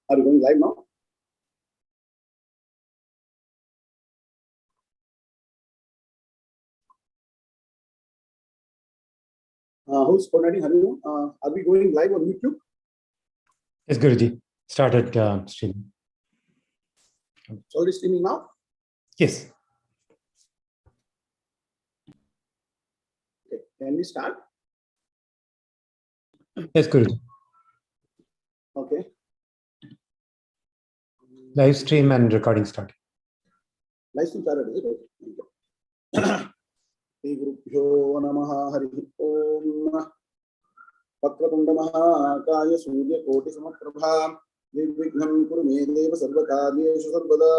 Are we going live now? Who's coordinating? Are we going live on YouTube? Yes, Guruji. Started streaming. It's already streaming now? Yes. Okay. Can we start? Yes, Guruji. Okay. Live stream and recording started. Live stream started, is it? Okay. Shri Gurubhyo Namaha Harihi Om. Vakratunga Mahakaya Surya Koti Samaprabha Nirvighnan Kuru Me Deva Sarvakaryeshu Sarvada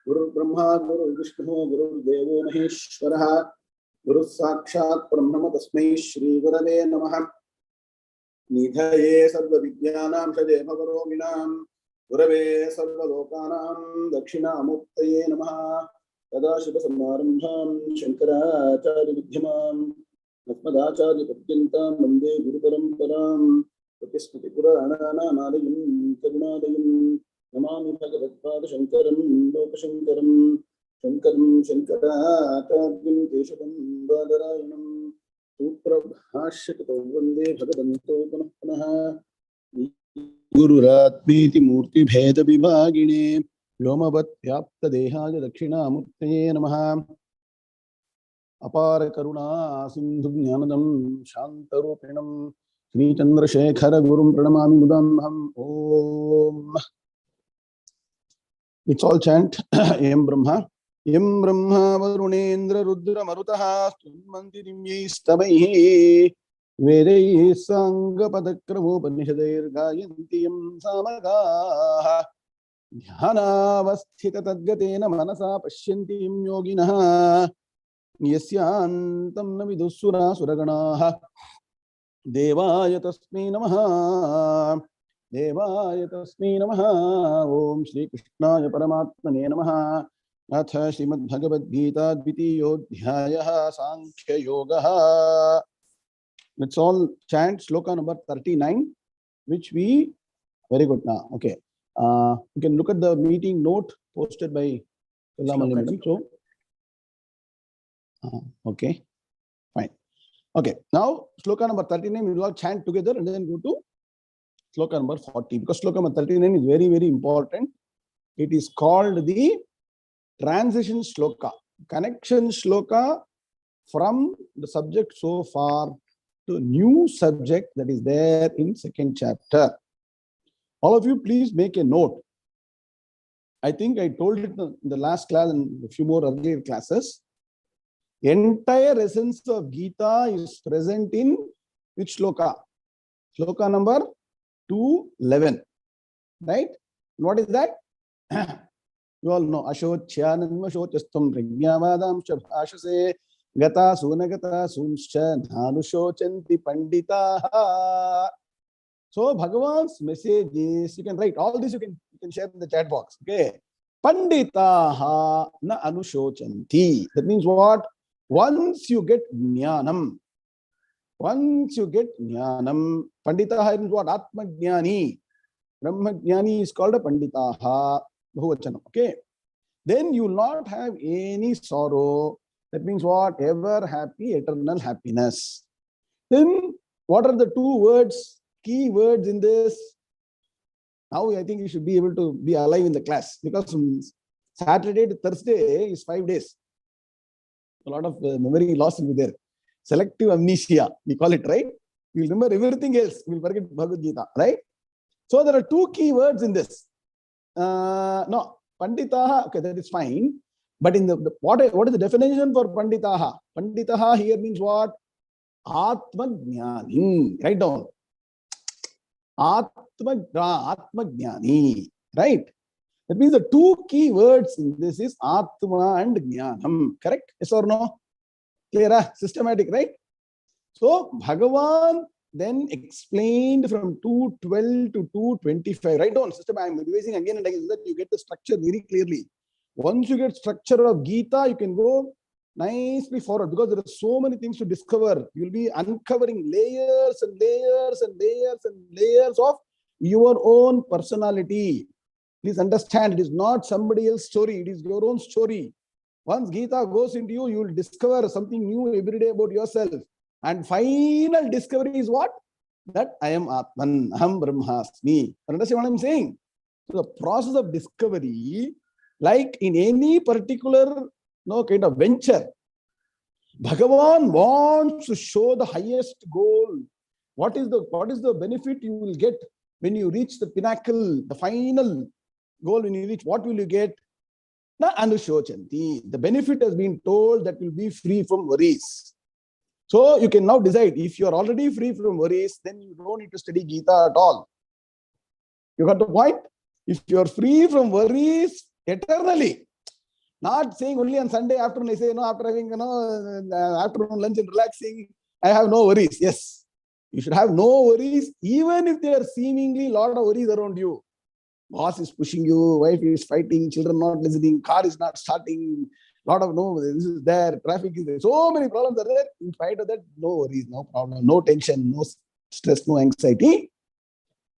Guru Brahma Guru Vishnu Guru Devo Maheshwaraha Guru Sakshat Brahma Tasmai Shri Gurave Namaha Nidhaye Sarva Vidyanam Shade Bhavaroginam Gurave Sarva Lokanam Dakshinamurtaye Namaha Tadashiva Samarambham Shankaracharya Vidyamam Atmadacharya Padyantam Vande Guru Paramparam Pratismati Purananamalayam Karunadayam Namami Bhagavad Shankaram Lokashankaram Shankaram Shankaracharyam Keshavam Badarayanam Sutra Bhashyato Vande Bhagavanto Punah Punaha Gururatmiti Murti Bheda Vibhagine Vyomavat Vyapta Dehaya Dakshinamurtaye Namaha Apara Karuna Sindhu Jnanadam Shantarupinam Sri Chandrasekhara Gurum Pranamami Mudamham Om. It's all chant. Yam Brahma Varunendra Rudra Marutaha Stunmanti Dimyistabaihi Vedai Sangha Padakramo Panishadir Gayantiyam Samagaha Dhyana Vasthita Tadgatena Manasa Pashyantim Yoginaha Yasyantam Navidusura Suraganaha Devaya Tasmai Namaha Devaya Tasmai Namaha Om Shri Krishnaya Paramatmane Namaha Atha Srimad Bhagavad Gita Dvitiyodhyayaha Sankhya Yogaha. Let's all chant sloka number 39, which we very good now. Okay. You can look at the meeting note posted by Madam. So okay, fine. Okay, now sloka number 39 we will all chant together and then go to sloka number 40, because sloka number 39 is very, very important. It is called the transition sloka, connection sloka from the subject so far to new subject that is there in second chapter. All of you please make a note. I think I told it in the last class and a few more earlier classes. Entire essence of Gita is present in which sloka? Sloka number 211. Right? What is that? You all know. Ashocyananma shochastam prajnavadam shabhashase gata sunagata sunscha dhanushochanti panditaha. So Bhagavan's message is, you can write all this, you can share in the chat box. Okay. Panditaha na anushochanti. That means what? Once you get Gnanam, Panditaha is what? Atma Gnani. Brahma Gnani is called a Panditaha. Bahuvachanam. Okay. Then you will not have any sorrow. That means what? Ever happy, eternal happiness. Then what are the two words, key words in this? Now I think you should be able to be alive in the class, because from Saturday to Thursday is 5 days. A lot of memory loss will be there. Selective amnesia, we call it, right? We will remember everything else. We will forget Bhagavad Gita, right? So there are two key words in this. No, Panditaha, okay, that is fine. But in the what is the definition for Panditaha? Panditaha here means what? Atma Gnani. Write down. Atma Gnani. Right? That means the two key words in this is Atma and Gnanam. Correct? Yes or no? Clear? Systematic, right? So Bhagavan then explained from 212 to 225. Write down. System, I am revising again and again so that you get the structure very clearly. Once you get structure of Gita, you can go nicely forward, because there are so many things to discover. You will be uncovering layers and layers and layers and layers of your own personality. Please understand, it is not somebody else's story, it is your own story. Once Gita goes into you, you will discover something new every day about yourself. And final discovery is what? That I am Atman, Aham Brahmasmi. Understand what I'm saying? So the process of discovery, like in any particular kind of venture, Bhagavan wants to show the highest goal. What is the benefit you will get when you reach the pinnacle, the final goal? When you reach, what will you get? Na anushochanti. The benefit has been told that will be free from worries. So you can now decide, if you are already free from worries, then you don't need to study Gita at all. You got the point? If you are free from worries eternally, not saying only on Sunday afternoon, I say, no, after having afternoon lunch and relaxing, I have no worries. Yes, you should have no worries, even if there are seemingly a lot of worries around you. Boss is pushing you, wife is fighting, children not listening, car is not starting, lot of this is there, traffic is there, so many problems are there. In spite of that, no worries, no problem, no tension, no stress, no anxiety.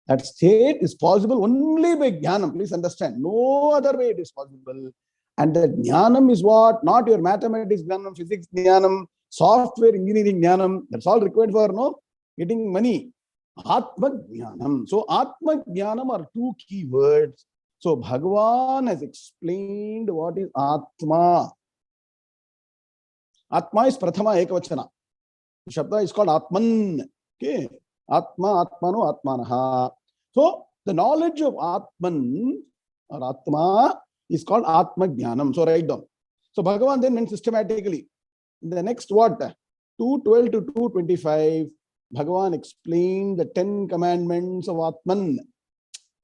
That state is possible only by Gnanam. Please understand, no other way it is possible. And that Gnanam is what? Not your mathematics Gnanam, physics Gnanam, software engineering Gnanam. That's all required for getting money. Atma Gnanam. So Atma Gnanam are two key words. So Bhagavan has explained what is Atma. Atma is Prathama Ekavachana. The Shabda is called Atman. Okay. Atma, Atmano, Atmanaha. So the knowledge of Atman or Atma is called Atma Gnanam. So write down. So Bhagavan then went systematically. In the next what? 2:12 to 2:25, Bhagavan explained the 10 commandments of Atman.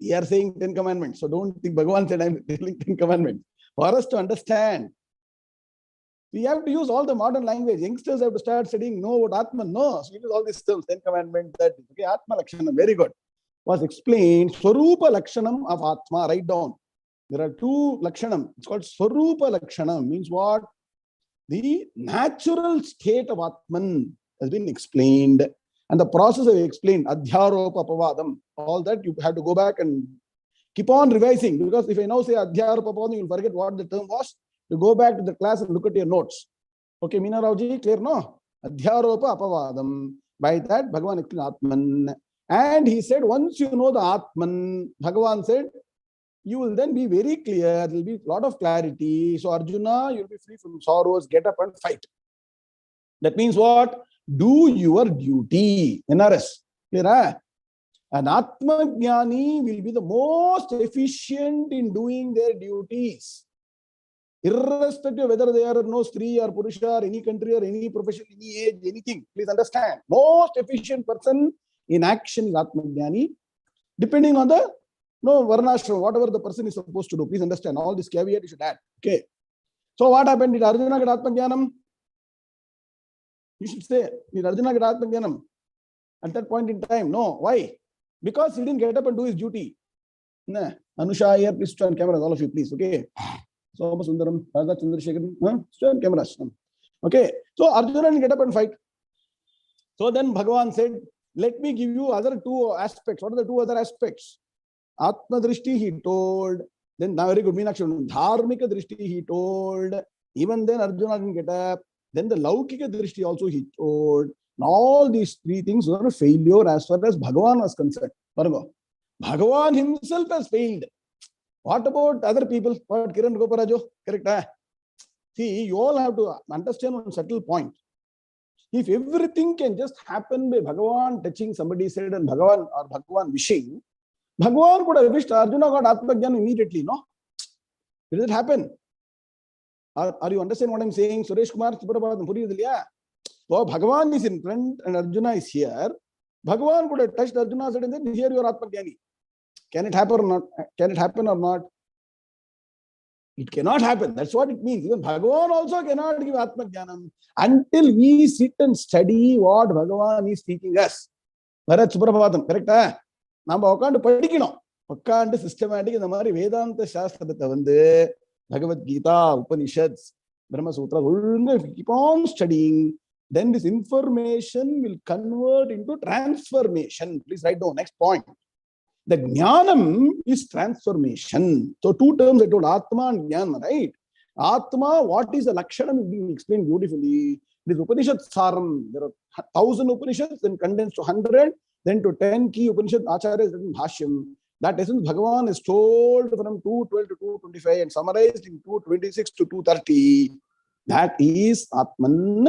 We are saying 10 commandments. So don't think Bhagavan said I'm telling 10 commandments. For us to understand, we have to use all the modern language. Youngsters have to start studying, know what Atman. No, so we use all these terms, 10 commandments, that. Okay, Atma Lakshanam, very good. Was explained, Swarupa Lakshanam of Atma, write down. There are two Lakshanam. It's called Swarupa Lakshanam, means what? The natural state of Atman has been explained. And the process I explained, Adhyaropa Pavadam, all that you have to go back and keep on revising. Because if I now say Adhyaropa Pavadam, you'll forget what the term was. You go back to the class and look at your notes. Okay, Meena Rauji, clear, no? Adhyaropa Apavadam. By that, Bhagavan explained Atman. And he said, once you know the Atman, Bhagavan said, you will then be very clear. There will be a lot of clarity. So Arjuna, you'll be free from sorrows. Get up and fight. That means what? Do your duty. NRS. Clear? An Atma Jnani will be the most efficient in doing their duties. Irrespective of whether they are no Stree or Purusha or any country or any profession, any age, anything. Please understand. Most efficient person in action is Atma Jnani. Depending on the Varnashram, whatever the person is supposed to do. Please understand. All this caveat you should add. Okay. So what happened? Did Arjuna get Atma Jnanam? You should say, did Arjuna get Atma Jnanam? At that point in time, no. Why? Because he didn't get up and do his duty. Nah. Anusha here, please turn cameras, all of you, please. Okay. So Sundaram, Radha Chandrasekharan, turn cameras. Okay. So Arjuna didn't get up and fight. So then Bhagavan said, let me give you other two aspects. What are the two other aspects? Atma Drishti, he told. Then, now very good, Meenakshi. Dharmika Drishti, he told. Even then Arjuna didn't get up. Then the Laukika Drishti also he told. And all these three things were a failure as far as Bhagavan was concerned. Bhagavan himself has failed. What about other people? What Kiran Goparajo? Correct? See, you all have to understand one subtle point. If everything can just happen by Bhagavan touching somebody's head and Bhagavan wishing, Bhagavan could have wished Arjuna got Atma Jnana immediately, no? Did it happen? Are you understand what I'm saying? Suresh Kumar, so Bhagavan is in front and Arjuna is here. Bhagavan could have touched Arjuna's head and said, here you are Atma Jnani. Can it happen or not? Can it happen or not? It cannot happen. That's what it means. Even Bhagavan also cannot give Atma Jnanam until we sit and study what Bhagavan is teaching us. Bharat Suprabhatam, correct? நம்ம உட்காந்து படிக்கணும். உட்காந்து systematic இந்த மாதிரி வேதாந்த சாஸ்திரத்தை வந்து Bhagavad Gita, Upanishads, Brahma Sutra, if you keep on studying, then this information will convert into transformation. Please write down next point. The Gnanam is transformation. So two terms I told, Atma and Gnana, right? Atma, what is the Lakshanam is being explained beautifully. This Upanishad Saram, there are 1,000 Upanishads, then condensed to 100, then to 10 key Upanishad Acharyas written Bhashyam. That essence Bhagavan is told from 212 to 225 and summarized in 226 to 230. That is Atman,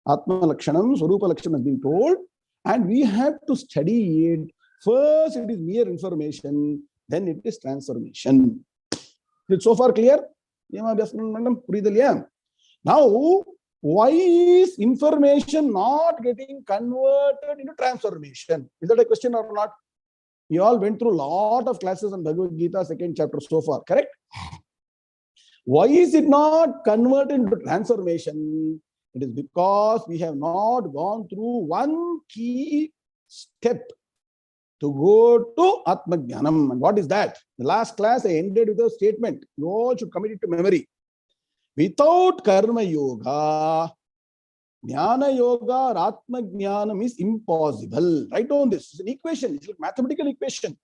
Atma Lakshanam, Swarupa Lakshanam has been told, and we have to study it. First, it is mere information, then it is transformation. Is it so far clear? Now, why is information not getting converted into transformation? Is that a question or not? We all went through a lot of classes on Bhagavad Gita, second chapter so far, correct? Why is it not converted into transformation? It is because we have not gone through one key step to go to Atma Jnanam. And what is that? The last class I ended with a statement. You all should commit it to memory. Without Karma Yoga, Jnana Yoga or Atma Jnanam is impossible. Write down this. It's an equation. It's like mathematical equation.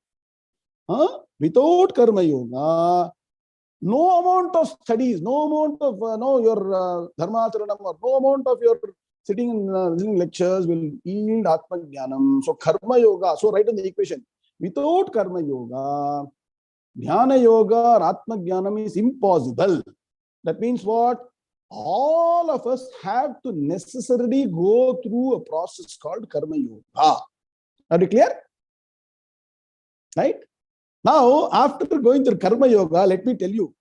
Without Karma Yoga, no amount of studies, no amount of your Dharma Charanam, or no amount of your sitting in listening lectures will yield Atma Jnanam. So Karma Yoga, so write in the equation. Without Karma Yoga, Jnana Yoga or Atma Jnanam is impossible. That means what? All of us have to necessarily go through a process called Karma Yoga. Are you clear? Right? Now, after going through Karma Yoga, let me tell you,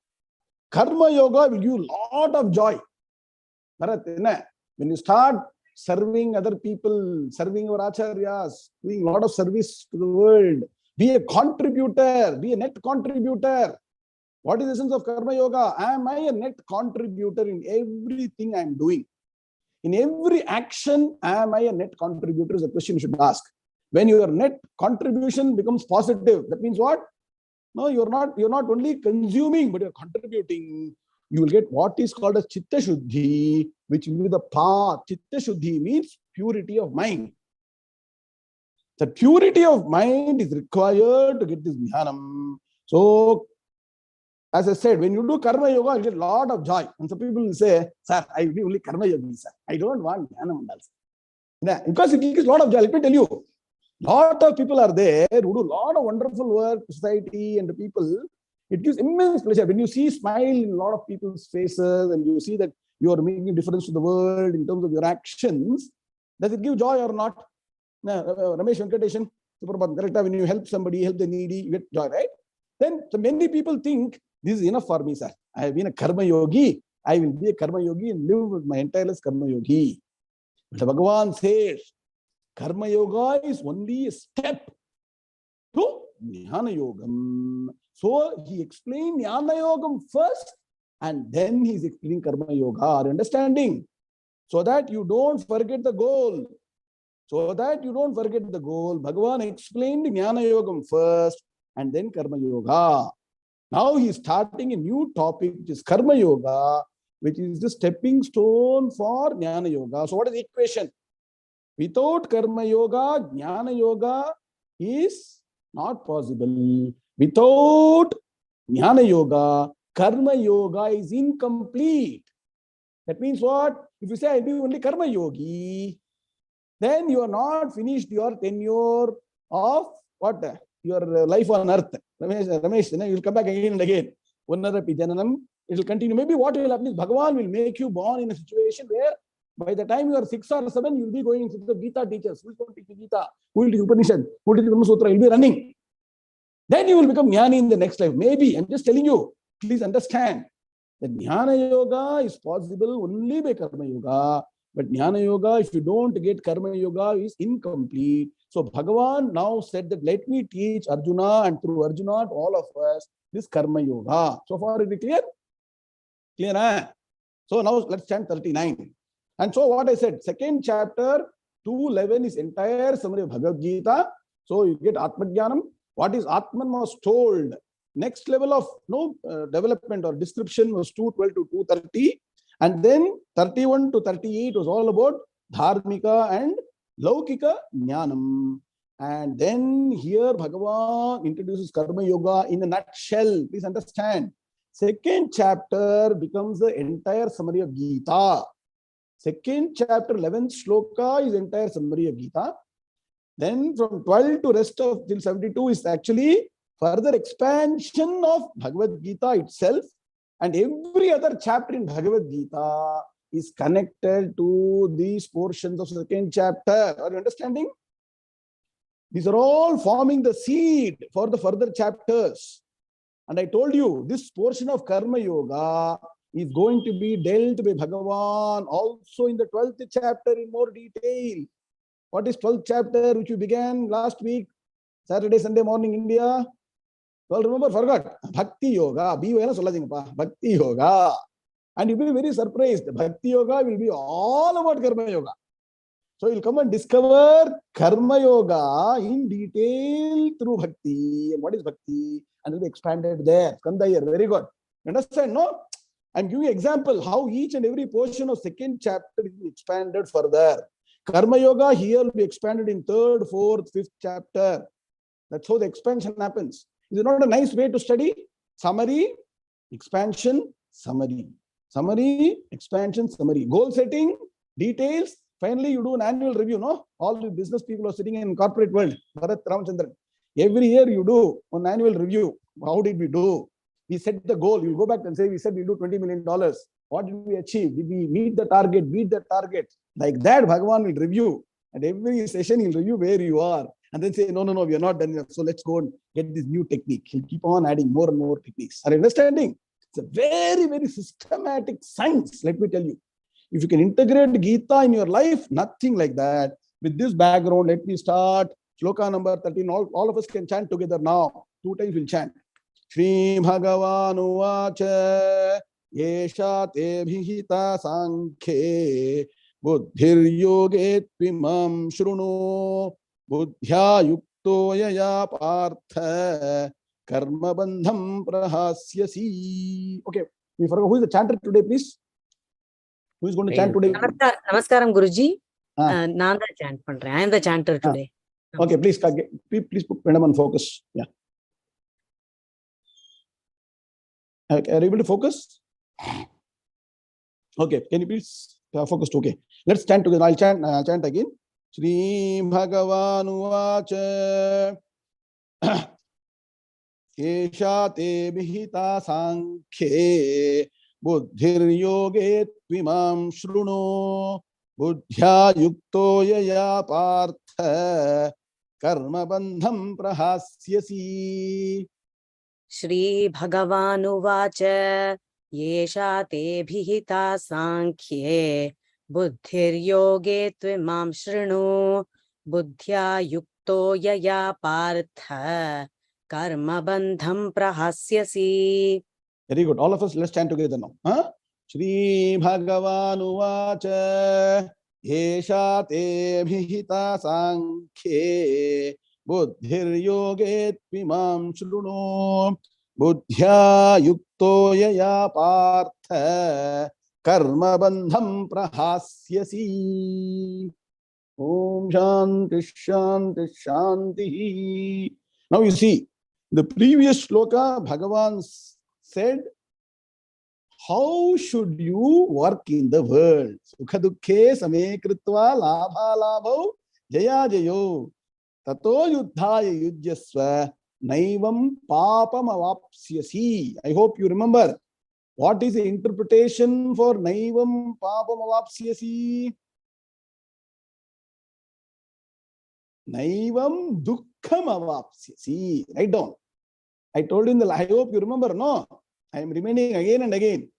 Karma Yoga will give you a lot of joy. When you start serving other people, serving your acharyas, doing a lot of service to the world, be a contributor, be a net contributor. What is the essence of Karma Yoga? Am I a net contributor in everything I am doing? In every action, am I a net contributor is a question you should ask. When your net contribution becomes positive, that means what? No, you're not only consuming, but you're contributing. You will get what is called as Chitta Shuddhi, which will be the path. Chitta Shuddhi means purity of mind. The purity of mind is required to get this Jnanam. So, as I said, when you do Karma Yoga, you get a lot of joy. And some people will say, sir, I will be only Karma Yogi, sir. I don't want Jnanam also. Because it gives a lot of joy. Let me tell you, a lot of people are there who do a lot of wonderful work to society and the people. It gives immense pleasure. When you see smile in a lot of people's faces and you see that you are making a difference to the world in terms of your actions, does it give joy or not? Ramesh Venkateshan, when you help somebody, help the needy, you get joy, right? Then so many people think, this is enough for me, sir. I have been a Karma Yogi. I will be a Karma Yogi and live with my entire life Karma Yogi. But Bhagavan says, Karma Yoga is only a step to Jnana Yogam. So he explained Jnana Yogam first and then he's explaining Karma Yoga. Are you understanding? So that you don't forget the goal. Bhagavan explained Jnana Yogam first and then Karma Yoga. Now he's starting a new topic, which is Karma Yoga, which is the stepping stone for Jnana Yoga. So what is the equation? Without Karma Yoga, Jnana Yoga is not possible. Without Jnana Yoga, Karma Yoga is incomplete. That means what? If you say, I do only Karma Yogi, then you are not finished your tenure of what? Your life on earth. Ramesh, you will come back again and again. It will continue. Maybe what will happen is Bhagavan will make you born in a situation where by the time you are 6 or 7, you will be going to the Gita teachers. Who is going to teach Gita? Who will teach Upanishad? Who will teach Brahma Sutra? You will be running. Then you will become Jnani in the next life. Maybe. I'm just telling you. Please understand that Jnana Yoga is possible only by Karma Yoga. But Jnana Yoga, if you don't get Karma Yoga, is incomplete. So Bhagavan now said that let me teach Arjuna and through Arjuna to all of us this Karma Yoga. So far, is it clear? Clear, huh? So now let's chant 39. And so what I said, second chapter, 211 is entire summary of Bhagavad Gita. So you get Atma Jnanam. What is Atman was told. Next level of development or description was 212 to 230. And then 31 to 38 was all about Dharmika and Laukika Jnanam. And then here Bhagavan introduces Karma Yoga in a nutshell. Please understand. Second chapter becomes the entire summary of Gita. Second chapter, 11th shloka is entire summary of Gita. Then from 12 to rest of till 72 is actually further expansion of Bhagavad Gita itself. And every other chapter in Bhagavad Gita is connected to these portions of second chapter. Are you understanding? These are all forming the seed for the further chapters. And I told you, this portion of Karma Yoga is going to be dealt by Bhagavan also in the 12th chapter in more detail. What is 12th chapter which we began last week, Saturday, Sunday morning, India? Well, remember, forgot. Bhakti Yoga. Bhakti Yoga. And you'll be very surprised. Bhakti Yoga will be all about Karma Yoga. So you'll come and discover Karma Yoga in detail through Bhakti. And what is Bhakti? And it will be expanded there. Skanda here. Very good. Understand, no? I'm giving you an example how each and every portion of second chapter is expanded further. Karma Yoga here will be expanded in 3rd, 4th, 5th chapter. That's how the expansion happens. Is it not a nice way to study? Summary, expansion, summary. Summary, expansion, summary. Goal setting, details. Finally, you do an annual review, no? All the business people are sitting in corporate world. Bharat Ramachandran. Every year you do an annual review. How did we do? We set the goal. You go back and say, we said we'll do $20 million. What did we achieve? Did we meet the target? Beat the target? Like that, Bhagavan will review. And every session he'll review where you are. And then say, no, we are not done enough. So let's go and get this new technique. He'll keep on adding more and more techniques. Are you understanding? It's a very, very systematic science, let me tell you. If you can integrate Gita in your life, nothing like that. With this background, let me start. Shloka number 13. All of us can chant together now. 2 times we'll chant. Shri Bhagavan Uvacha Yesha Te Bhihita Sankhe Buddhir Yoge Tvimam Shruno Buddhya Yukto Yaya Partha Karma Bandham Prahasyasi. Okay, we forgot who is the chanter today, please. Who is going to chant today? Namaskaram, Guruji. Nanda chant pandren. I am the chanter today. Okay, please put Madam on focus. Yeah. Are you able to focus? Okay, can you please focus? Okay, let's chant together. I'll chant again. Shri Bhagavan Uvacha Esha Te Bhihita Sankhe Buddhir Yoge Tvimam Shruno Buddhya Yukto Yaya Partha Karma Bandham Prahasyasi. Shri Bhagavan Uvacha Yesha Te Bhihita Sankhye Buddhir Yoge Tvimam Shrinu Buddhya Yukto Yaya Partha Karma Bandham Prahasyasi. Very good. All of us, let's chant together now. Shri Bhagavan Uvacha Yesha Te Bhihita Sankhe Buddhir Yoge Tvimam Shruno Buddhya Yukto Yaya Partha Karma Bandham Prahasyasi. Om Shanti Shanti Shanti. Now you see, the previous shloka, Bhagavan said, how should you work in the world? Sukha dukkhe same kritva labha labho jaya jayo tato yuddhaya yujyasva naivam papam avapsyasi. I hope you remember. What is the interpretation for naivam papam avapsyasi? Naivam dukkham avapsyasi. Write down. I told you I hope you remember, no? I am reminding again and again.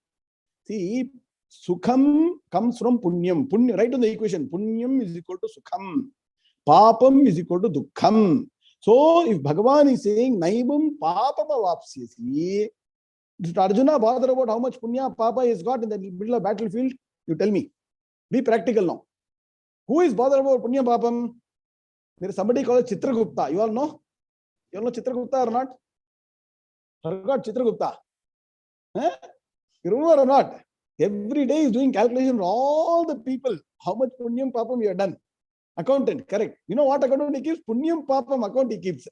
See, sukham comes from punyam. Punya, write on the equation. Punyam is equal to sukham. Papam is equal to dukkham. So, if Bhagavan is saying naivam papam avapsyasi, did Arjuna bother about how much punya papa has got in the middle of battlefield? You tell me. Be practical now. Who is bothered about punya papam? There is somebody called Chitragupta. You all know? You all know Chitragupta or not? Forgot Chitragupta. Huh? You remember or not? Every day is doing calculation for all the people. How much punyam papam you have done. Accountant, correct. You know what accountant he keeps? Punyam papam account he keeps.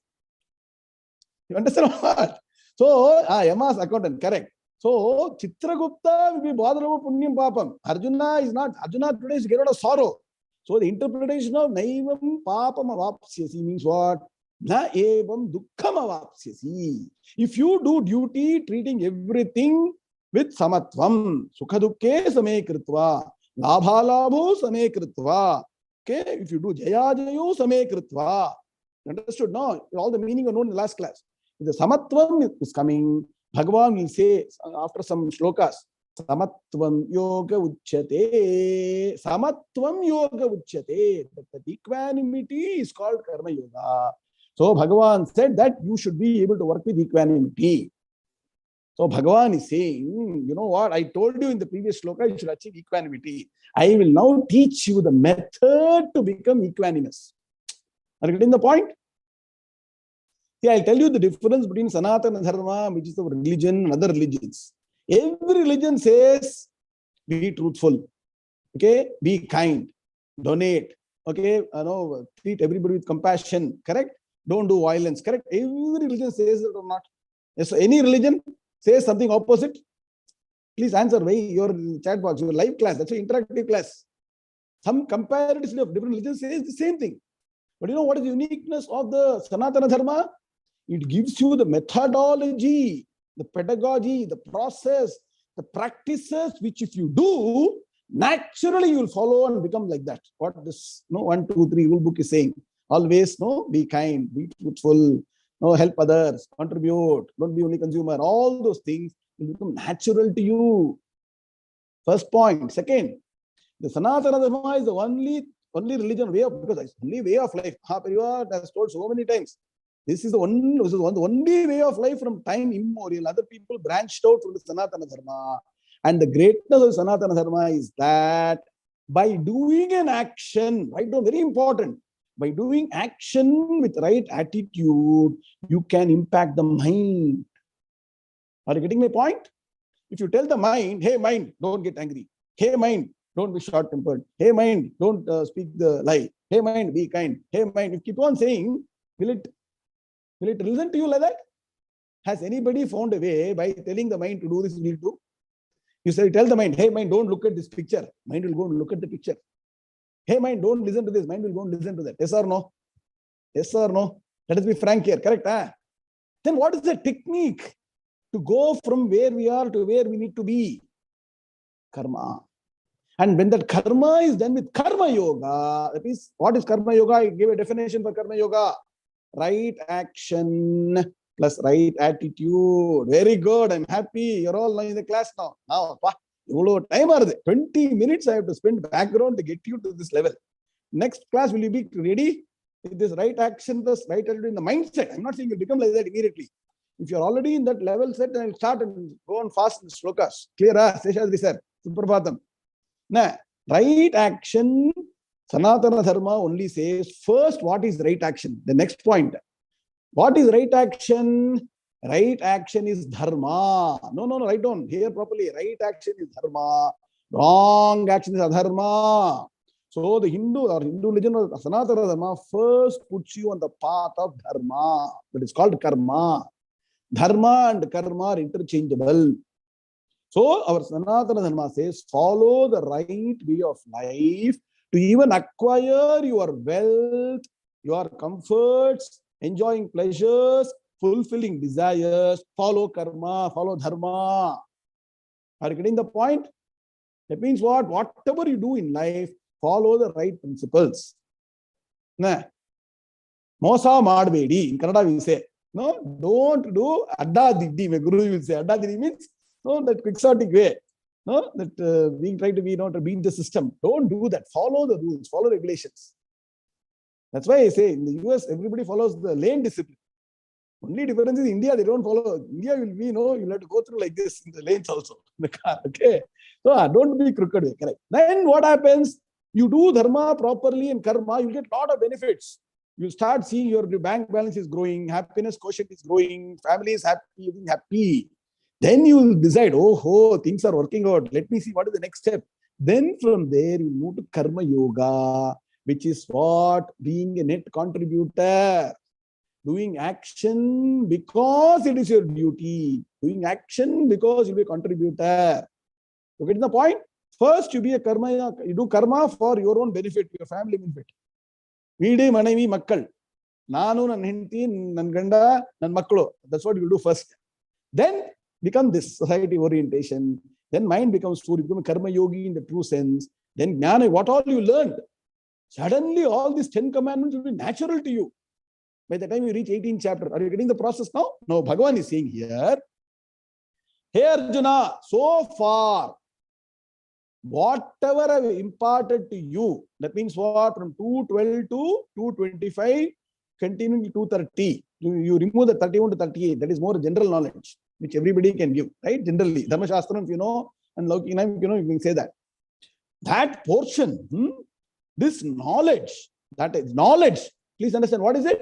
You understand what? So, Yama's accountant, correct. So, Chitragupta will be bothered about Punyam Papam. Arjuna is not, Arjuna today is get out of sorrow. So, the interpretation of Naivam Papam Avapsyasi means what? Na evam dukkham avapsyasi. If you do duty, treating everything with samatvam, sukha dukkhe same kritva, labha labho same kritva. Okay, if you do jaya jayo same kritva. Understood? No, all the meaning are known in the last class. If the samatvam is coming, Bhagavan will say after some shlokas, samatvam yoga uchyate. Samatvam yoga uchyate. That equanimity is called karma yoga. So Bhagavan said that you should be able to work with equanimity. So Bhagavan is saying, you know what, I told you in the previous shloka, you should achieve equanimity. I will now teach you the method to become equanimous. Are you getting the point? See, I'll tell you the difference between Sanatana Dharma, which is the religion, and other religions. Every religion says, be truthful, okay, be kind, donate, okay, treat everybody with compassion, correct? Don't do violence, correct? Every religion says it or not. Yes, so any religion says something opposite. Please answer by your chat box, your live class. That's an interactive class. Some comparison of different religions says the same thing. But you know what is the uniqueness of the Sanatana Dharma? It gives you the methodology, the pedagogy, the process, the practices, which if you do, naturally you will follow and become like that. What this 1, 2, 3 rule book is saying. Always be kind, be truthful, help others, contribute, don't be only consumer. All those things will become natural to you. First point. Second, the Sanatana Dharma is the only religion way of, because it's the only way of life. Mahaparivar has told so many times. This is the only way of life from time immemorial. Other people branched out from the Sanatana Dharma. And the greatness of Sanatana Dharma is that by doing an action, right down, very important, by doing action with right attitude, you can impact the mind. Are you getting my point? If you tell the mind, hey mind, don't get angry. Hey mind, don't be short-tempered. Hey mind, don't speak the lie. Hey mind, be kind. Hey mind, if you keep on saying, will it listen to you like that? Has anybody found a way by telling the mind to do this, you need to? You say, tell the mind, hey mind, don't look at this picture. Mind will go and look at the picture. Hey mind, don't listen to this. Mind will go and listen to that. Yes or no? Yes or no? Let us be frank here, correct? Then what is the technique to go from where we are to where we need to be? Karma. And when that karma is done with karma yoga, that is, what is karma yoga? I gave a definition for karma yoga. Right action plus right attitude. Very good. I'm happy. You're all in the class now. Now, time are 20 minutes I have to spend background to get you to this level. Next class, will you be ready with this right action plus right attitude in the mindset? I'm not saying you'll become like that immediately. If you're already in that level set, then I'll start and go on fast in shlokas. Clear? Seshadri sir. Suprabhatam. Now, right action, Sanatana Dharma only says first what is right action. The next point. What is right action? Right action is dharma. No, write down here properly. Right action is dharma. Wrong action is adharma. So the Hindu religion or Sanatana Dharma first puts you on the path of dharma. That is called karma. Dharma and karma are interchangeable. So our Sanatana Dharma says follow the right way of life to even acquire your wealth, your comforts, enjoying pleasures, fulfilling desires. Follow karma, follow dharma. Are you getting the point? That means what? Whatever you do in life, follow the right principles. Mosa madbedi. In Kannada we say, no, don't do adda diddi. My guru will say adda diddi means that quixotic way. No, that being trying to be to beat the system. Don't do that. Follow the rules, follow regulations. That's why I say in the US, everybody follows the lane discipline. Only difference is India, they don't follow. India will be, you'll have to go through like this in the lanes also, in the car, okay? So don't be crooked way, correct? Then what happens? You do dharma properly and karma, you'll get a lot of benefits. You'll start seeing your bank balance is growing, happiness quotient is growing, family is happy. Then you will decide, things are working out. Let me see what is the next step. Then from there, you move to karma yoga, which is what? Being a net contributor. Doing action because it is your duty. Doing action because you'll be a contributor. You get the point? First, you be a karma, you do karma for your own benefit, your family benefit. Veedu, Manavi, Makkal. Nanu, Nan Hinti, Nan Ganda, Nan Maklo. That's what you do first. Then become this society orientation. Then mind becomes food. You become a karma yogi in the true sense. Then Gnana, what all you learned. Suddenly, all these 10 commandments will be natural to you. By the time you reach 18th chapter, are you getting the process now? No, Bhagavan is saying here, hey Arjuna, so far, whatever I've imparted to you, that means what? From 212 to 225, continuing to 230. You remove the 31 to 38. That is more general knowledge, which everybody can give, right? Generally, Dharma Shastram, if you know, and Laukinam, if you know, you can say that. That portion, this knowledge, that is knowledge. Please understand, what is it?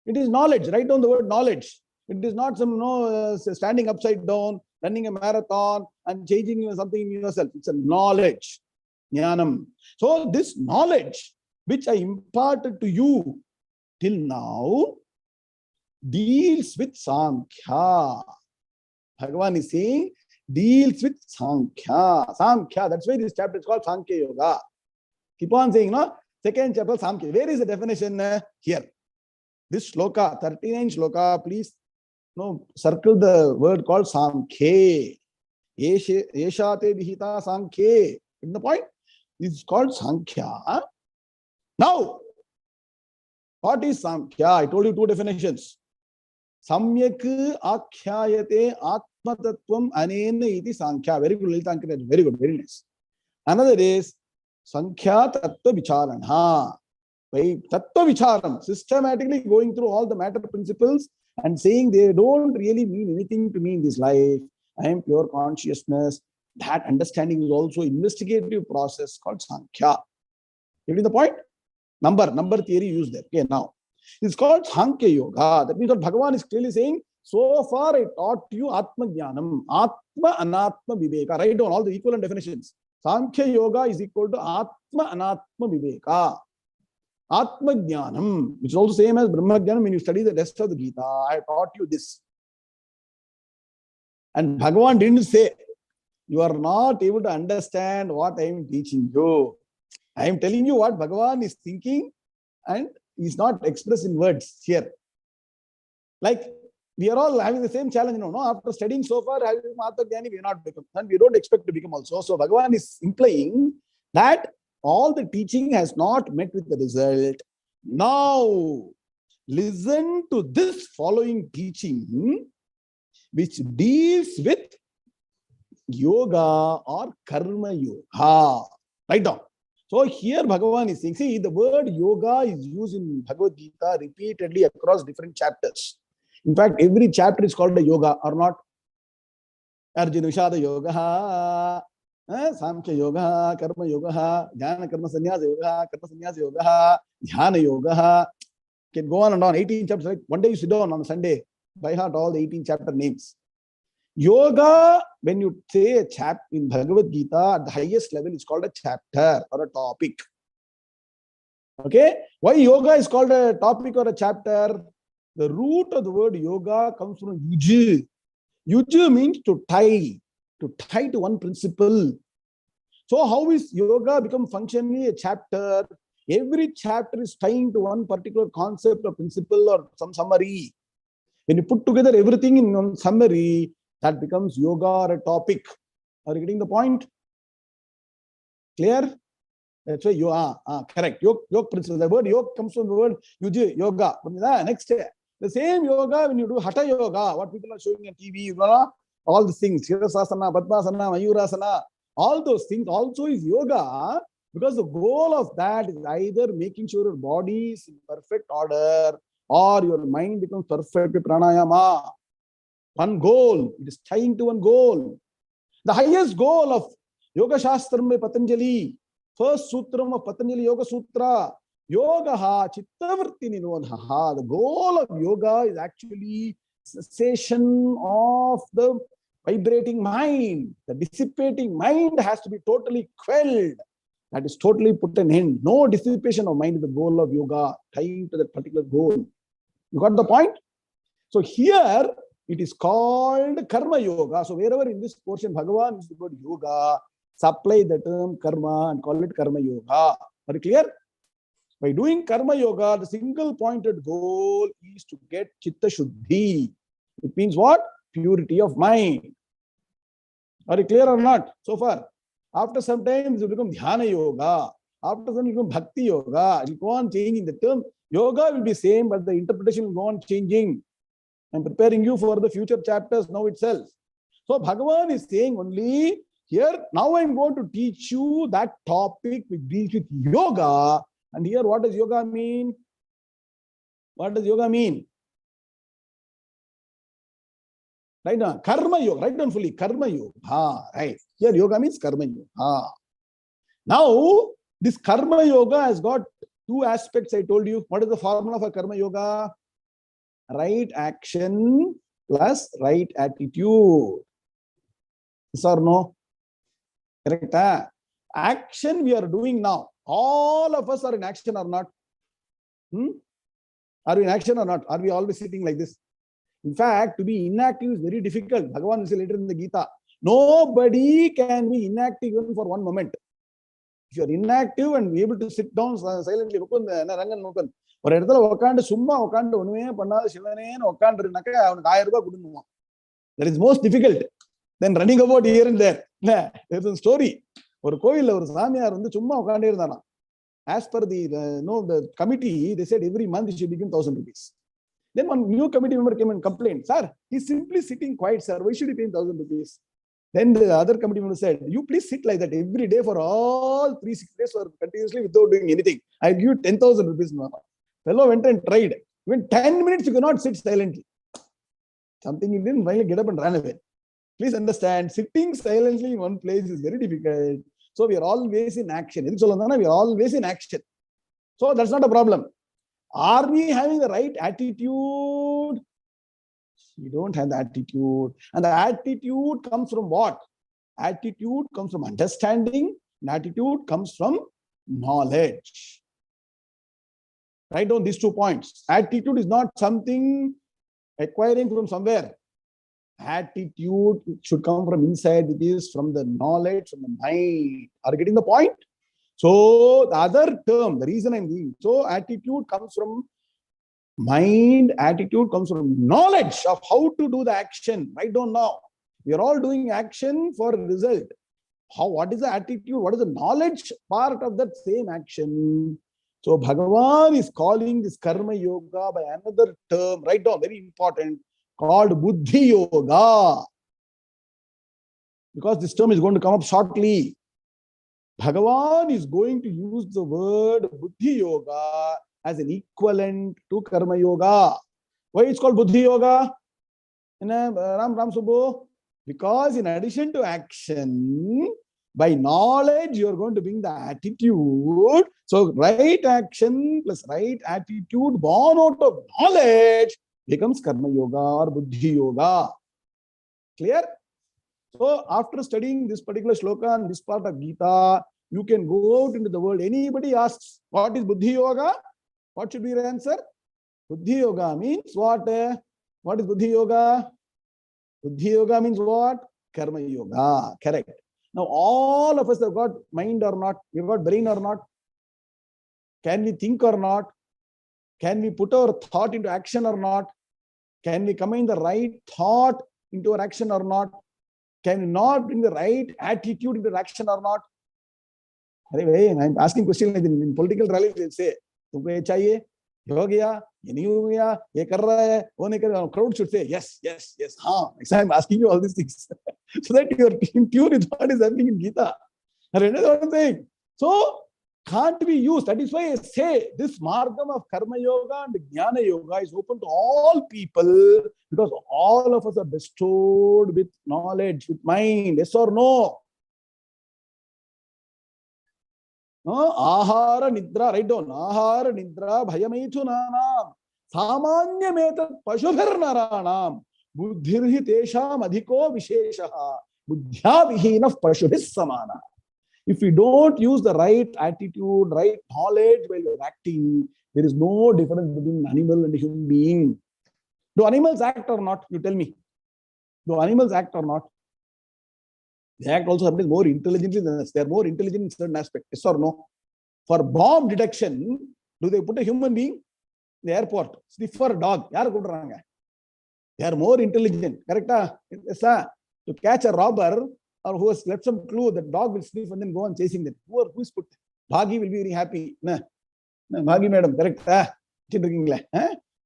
It is knowledge. Write down the word knowledge. It is not some standing upside down, running a marathon and changing something in yourself. It's a knowledge. Jnanam. So this knowledge which I imparted to you till now deals with Sankhya. Bhagavan is saying deals with Sankhya. Sankhya. That's why this chapter is called Sankhya Yoga. Keep on saying, no? Second chapter, Sankhya. Where is the definition? Here. This shloka, 39 shloka, please circle the word called Sankhya. Yeshate Vihita Sankhya. In the point? This is called Sankhya. Now, what is Sankhya? I told you two definitions. Samyak akhyayate atmatattvam anena iti Sankhya. Very good, Lalitha. Very good, very nice. Another is Sankhya tattva vicharana. By tattva vicharam, systematically going through all the matter principles and saying they don't really mean anything to me in this life. I am pure consciousness. That understanding is also investigative process called Sankhya. You get the point? Number theory used there. Okay, now it's called Sankhya Yoga. That means what Bhagavan is clearly saying, so far I taught you Atma Jnanam, Atma Anatma Viveka. Write down all the equivalent definitions. Sankhya Yoga is equal to Atma Anatma Viveka. Atma Jnanam, which is also same as Brahma Jnanam. When you study the rest of the Gita, I taught you this. And Bhagavan didn't say, you are not able to understand what I am teaching you. I am telling you what Bhagavan is thinking and is not expressed in words here. Like, we are all having the same challenge, no? After studying so far, having Atma Jnani, we are not become. And we don't expect to become also. So Bhagavan is implying that all the teaching has not met with the result. Now, listen to this following teaching, which deals with yoga or karma yoga. Write down. So here Bhagavan is saying, see, the word yoga is used in Bhagavad Gita repeatedly across different chapters. In fact, every chapter is called a yoga or not. Arjuna Vishada Yoga, Samkhya Yoga, Karma Yoga, Gnana Karma Sannyasa Yoga, Karma Sannyasa Yoga, Dhyana Yoga. Can go on and on. 18 chapters. Like one day you sit down on a Sunday, by heart all the 18 chapter names. Yoga, when you say a chapter in Bhagavad Gita, at the highest level, it's called a chapter or a topic. Okay? Why yoga is called a topic or a chapter? The root of the word yoga comes from yuj. Yuj means to tie to one principle. So how is yoga become functionally a chapter? Every chapter is tying to one particular concept or principle or some summary. When you put together everything in one summary, that becomes yoga or a topic. Are you getting the point? Clear? That's why you are correct. Yoga principle. The word yoga comes from the word yuj, yoga. Next, the same yoga when you do hatha yoga, what people are showing on TV, you know, all these things, Shirasasana, Padmasana, Mayurasana, all those things also is yoga, because the goal of that is either making sure your body is in perfect order or your mind becomes perfect with pranayama. One goal, it is tying to one goal. The highest goal of Yoga Shastram by Patanjali, first sutram of Patanjali Yoga Sutra, Yogaha Chittavarti Nirodhaha. The goal of yoga is actually cessation of the vibrating mind. The dissipating mind has to be totally quelled. That is totally put an end. No dissipation of mind is the goal of yoga, tying to that particular goal. You got the point? So here it is called karma yoga. So wherever in this portion Bhagavan is the word yoga, supply the term karma and call it karma yoga. Are you clear? By doing karma yoga, the single pointed goal is to get chitta shuddhi. It means what? Purity of mind. Are you clear or not so far? After some time, it will become dhyana yoga. After some, it will become bhakti yoga. It will go on changing. The term yoga will be same, but the interpretation will go on changing. I'm preparing you for the future chapters now itself. So Bhagavan is saying only here, now I'm going to teach you that topic which deals with yoga. And here, what does yoga mean? What does yoga mean? Right now, karma yoga. Write down fully. Karma yoga. Right. Here, yoga means karma yoga. Now, this karma yoga has got two aspects I told you. What is the formula for karma yoga? Right action plus right attitude. Yes or no? Correct? Huh? Action we are doing now. All of us are in action or not? Are we in action or not? Are we always sitting like this? In fact, to be inactive is very difficult. Bhagavan will say later in the Gita, nobody can be inactive even for one moment. If you are inactive and be able to sit down silently, ஒரு இடத்துல உட்காந்து சும்மா உட்காந்து ஒண்ணுமே பண்ணாத சிவனேன்னு உட்காந்து இருந்தாக்க அவனுக்கு 1000 ரூபாய் கொடுக்கணுமா. That is most difficult than running about here and there. There is a story. ஒரு கோயில்ல ஒரு சாமியார் வந்து சும்மா உட்காண்டே இருந்தானா. As per the committee, they said every month he should give him 1000 rupees. Then one new committee member came and complained, sir, he's simply sitting quiet, sir. Why should he pay him 1000 rupees? Then the other committee member said, you please sit like that every day for all 3-6 days or continuously without doing anything. I'll give you 10,000 rupees. Fellow went and tried. Even 10 minutes you cannot sit silently. Something he didn't finally get up and ran away. Please understand, sitting silently in one place is very difficult. So we are always in action. We are always in action. So that's not a problem. Are we having the right attitude? We don't have the attitude. And the attitude comes from what? Attitude comes from understanding. And attitude comes from knowledge. Write down these 2 points. Attitude is not something acquiring from somewhere. Attitude should come from inside, which is from the knowledge, from the mind. Are you getting the point? So the other term, the reason I'm giving, so attitude comes from mind, attitude comes from knowledge of how to do the action. Write down now. We are all doing action for a result. What is the attitude? What is the knowledge part of that same action? So Bhagavan is calling this karma yoga by another term. Write down, very important, called Buddhi yoga. Because this term is going to come up shortly. Bhagavan is going to use the word Buddhi yoga as an equivalent to karma yoga. Why it's called Buddhi yoga? Ram Subbu? Because in addition to action, by knowledge, you are going to bring the attitude. So right action plus right attitude born out of knowledge becomes karma yoga or Buddhi yoga. Clear? So after studying this particular shloka and this part of Gita, you can go out into the world. Anybody asks, what is Buddhi yoga? What should be your answer? Buddhi yoga means what? What is Buddhi yoga? Buddhi yoga means what? Karma yoga. Correct. Now all of us have got mind or not? We've got brain or not? Can we think or not? Can we put our thought into action or not? Can we combine the right thought into our action or not? Can we not bring the right attitude into action or not? Anyway, I'm asking questions like in political rallies, they'll say, तुमको ये चाहिए, ये हो गया, ये नहीं हो गया, ये कर रहा है, वो नहीं कर रहा. Crowd should say yes, yes, yes. I'm asking you all these things so that you are in tune with what is happening in Gita. Understand what I'm saying? So can't be used. That is why I say this margam of karma yoga and Gnana yoga is open to all people because all of us are bestowed with knowledge, with mind. Yes or no? Ahara nidra, write down. Ahara nidra bhayamaithunanam samanyametat pashubhir naranam buddhirhi tesham adhiko visheshaha buddhya vihinah pashubhis samana. If you don't use the right attitude, right knowledge while you're acting, there is no difference between animal and human being. Do animals act or not? You tell me. Do animals act or not? They act also sometimes more intelligently than us. They are more intelligent in certain aspects. Yes or no? For bomb detection, do they put a human being in the airport? Sniffer dog. They are more intelligent. Correct? Yes, to catch a robber or who has left some clue, the dog will sniff and then go on chasing them. Who is put? Doggy will be very happy. Bhagi madam, correct?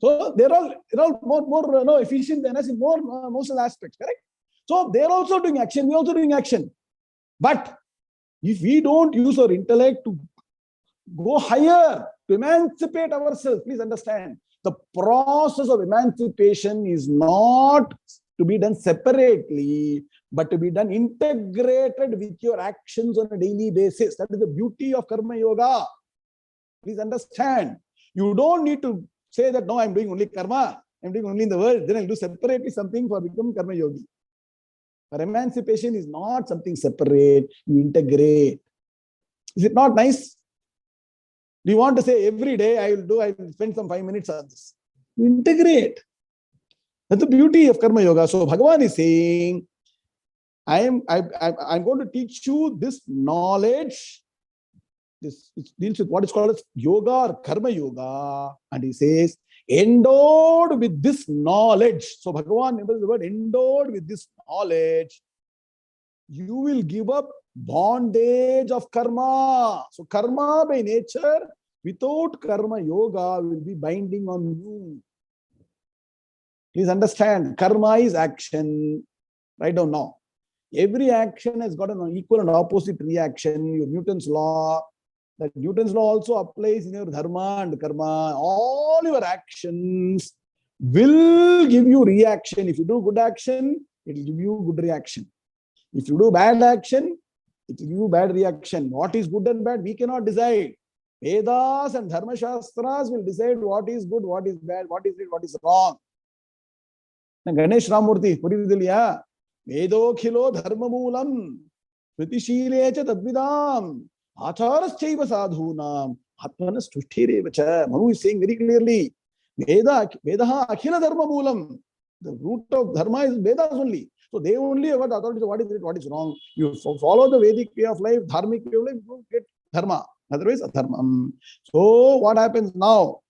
So they're all more efficient than us in more most aspects. Correct? So they're also doing action. We're also doing action. But if we don't use our intellect to go higher, to emancipate ourselves, please understand, the process of emancipation is not to be done separately, but to be done integrated with your actions on a daily basis. That is the beauty of Karma Yoga. Please understand. You don't need to say that, no, I'm doing only karma, I'm doing only in the world, then I'll do separately something for becoming Karma Yogi. For emancipation is not something separate, you integrate. Is it not nice? Do you want to say every day I will spend some 5 minutes on this? You integrate. That's the beauty of Karma Yoga. So Bhagavan is saying, I'm going to teach you this knowledge. This deals with what is called as yoga or Karma Yoga. And he says, endowed with this knowledge. So Bhagavan uses the word endowed with this knowledge. You will give up bondage of karma. So karma by nature, without Karma Yoga, will be binding on you. Please understand, karma is action. Write down now. Every action has got an equal and opposite reaction. Your Newton's law. That Newton's law also applies in your dharma and karma. All your actions will give you reaction. If you do good action, it will give you good reaction. If you do bad action, it will give you bad reaction. What is good and bad, we cannot decide. Vedas and Dharma Shastras will decide what is good, what is bad, what is right, what is wrong. Ganesh Ramurthy, Purivdiliya, Vedokhilo Dharma Moolam, Sritishile Tadvidam, Acharaschaiva Sadhunam, Atmanas Tushtirevacha. Manu is saying very clearly, Vedaha Akhila Dharma Moolam. The root of Dharma is Vedas only. So they only have got authority to what is right, what is wrong. You follow the Vedic way of life, Dharmic way of life, you get Dharma. Otherwise, Adharma. So what happens now?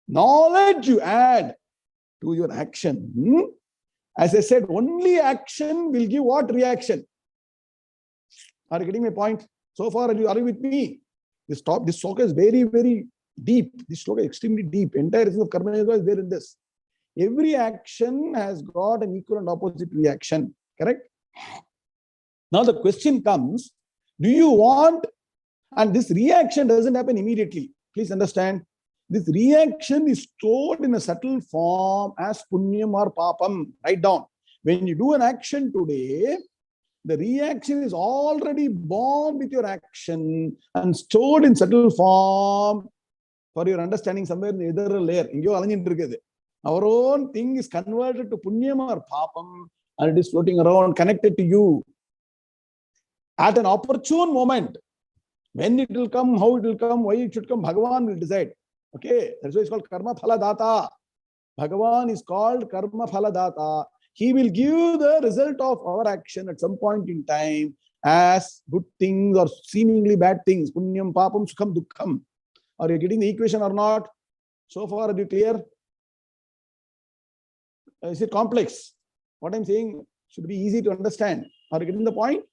Knowledge you add to your action. As I said, only action will give what reaction? Are you getting my point? So far, are you with me? This sloka is very, very deep. This sloka is extremely deep. Entire essence of Karma Yoga is there in this. Every action has got an equal and opposite reaction. Correct? Now the question comes, do you want, and this reaction doesn't happen immediately. Please understand. This reaction is stored in a subtle form as punyam or papam. Write down. When you do an action today, the reaction is already born with your action and stored in subtle form for your understanding somewhere in the other layer. Our own thing is converted to punyam or papam and it is floating around, connected to you. At an opportune moment, when it will come, how it will come, why it should come, Bhagavan will decide. Okay, that's why it's called Karma Phala Data. Bhagavan is called Karma Phala Data. He will give the result of our action at some point in time as good things or seemingly bad things. Punyam, papam, sukham, dukkham. Are you getting the equation or not? So far, are you clear? Is it complex? What I'm saying should be easy to understand. Are you getting the point?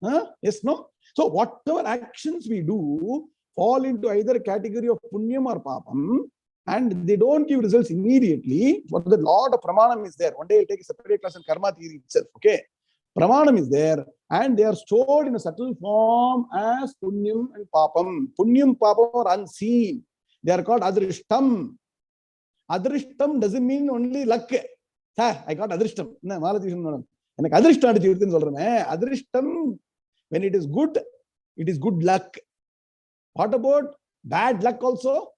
Huh? Yes, no? So whatever actions we do fall into either a category of punyam or papam, and they don't give results immediately. But the lot of pramanam is there. One day I'll take a separate class on karma theory itself. Okay, pramanam is there, and they are stored in a subtle form as punyam and papam. Punyam, papam are unseen. They are called adrishtam. Adrishtam doesn't mean only luck. Sir, I got adrishtam. No, adrishtam, when it is good luck. What about bad luck also?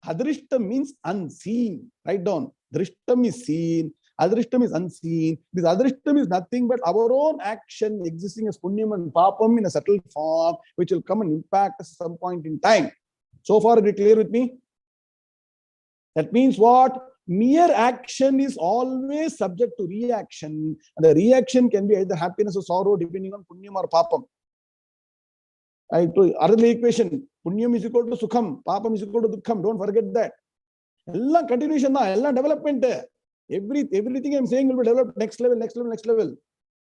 Adrishtam means unseen. Write down. Drishtam is seen. Adrishtam is unseen. This adrishtam is nothing but our own action existing as punyam and papam in a subtle form, which will come and impact us at some point in time. So far, are you clear with me? That means what? Mere action is always subject to reaction. And the reaction can be either happiness or sorrow, depending on punyam or papam. I told you, other equation, punyam is equal to sukham, papam is equal to dukkham. Don't forget that. All continuation, all development. Everything I'm saying will be developed next level, next level, next level.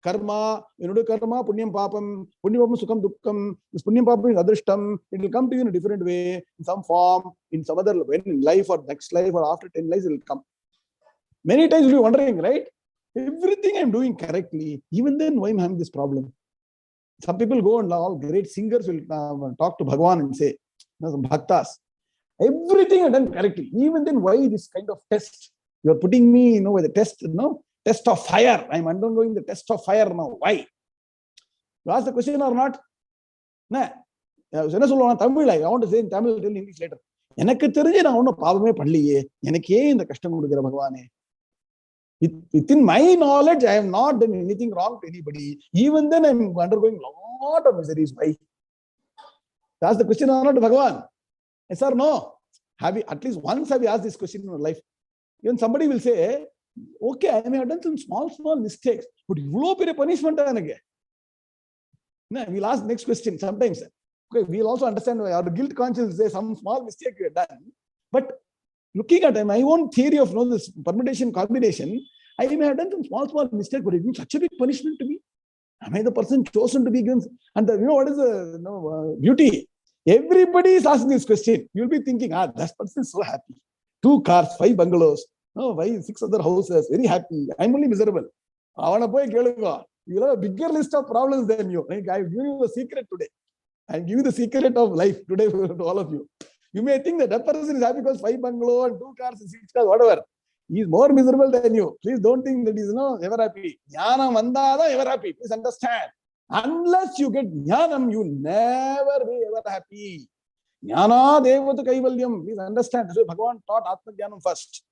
Karma, you do karma, punyam papam sukham dukkham. This punyam papam is adrishtam. It will come to you in a different way, in some form, in some other way, in life or next life or after 10 lives, it will come. Many times you'll be wondering, right? Everything I'm doing correctly, even then, why I'm having this problem? Some people go and all great singers will talk to Bhagwan and say, some bhaktas, everything I've done correctly. Even then, why this kind of test? You're putting me, with the test, test of fire. I'm undergoing the test of fire now. Why? You ask the question or not? Nah. Tamil, I want to say in Tamil, tell English later. Within my knowledge, I have not done anything wrong to anybody. Even then, I'm undergoing a lot of miseries. Why? Ask the question or not to Bhagavan? Yes or no? Have you at least once asked this question in your life? Even somebody will say, okay, I may have done some small mistakes, but you will pay punishment. We'll ask next question sometimes. Okay, we'll also understand why our guilt conscience says some small mistake you have done. But looking at my own theory of this permutation combination, I may have done some small mistake, but it means such a big punishment to me. Am I the person chosen to be given? And what is the beauty? Everybody is asking this question. You'll be thinking, that person is so happy. 2 cars, 5 bungalows, 6 other houses, very happy. I'm only miserable. You'll have a bigger list of problems than you. I've given you a secret today. I'll give you the secret of life today to all of you. You may think that person is happy because 5 bungalows and 2 cars and 6 cars, whatever. He is more miserable than you. Please don't think that he is ever happy. Gnana mandada ever happy. Please understand. Unless you get Gnanam, you will never be ever happy. Gnana devata kaivalyam. Please understand. So Bhagavan taught Atma Jnanam first.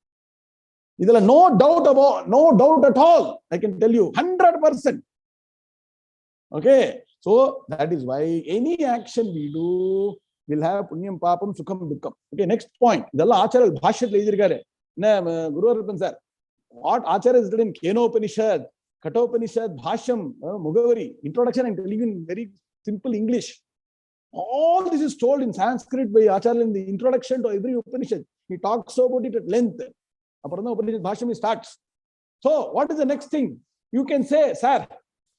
There is no doubt at all. I can tell you 100%. Okay. So that is why any action we do will have punyam, papam, sukham, dukkham. Okay, next point. Idella Acharya Bhashyat Leidhirikare. Guru Arpan sir. What Acharya is written in Kenopanishad, Kathopanishad, Bhashyam, Mugavari. Introduction, I'm telling you in very simple English. All this is told in Sanskrit by Acharya in the introduction to every Upanishad. He talks about it at length. Aparna Upanishad Bhashyam starts. So, what is the next thing? You can say, sir,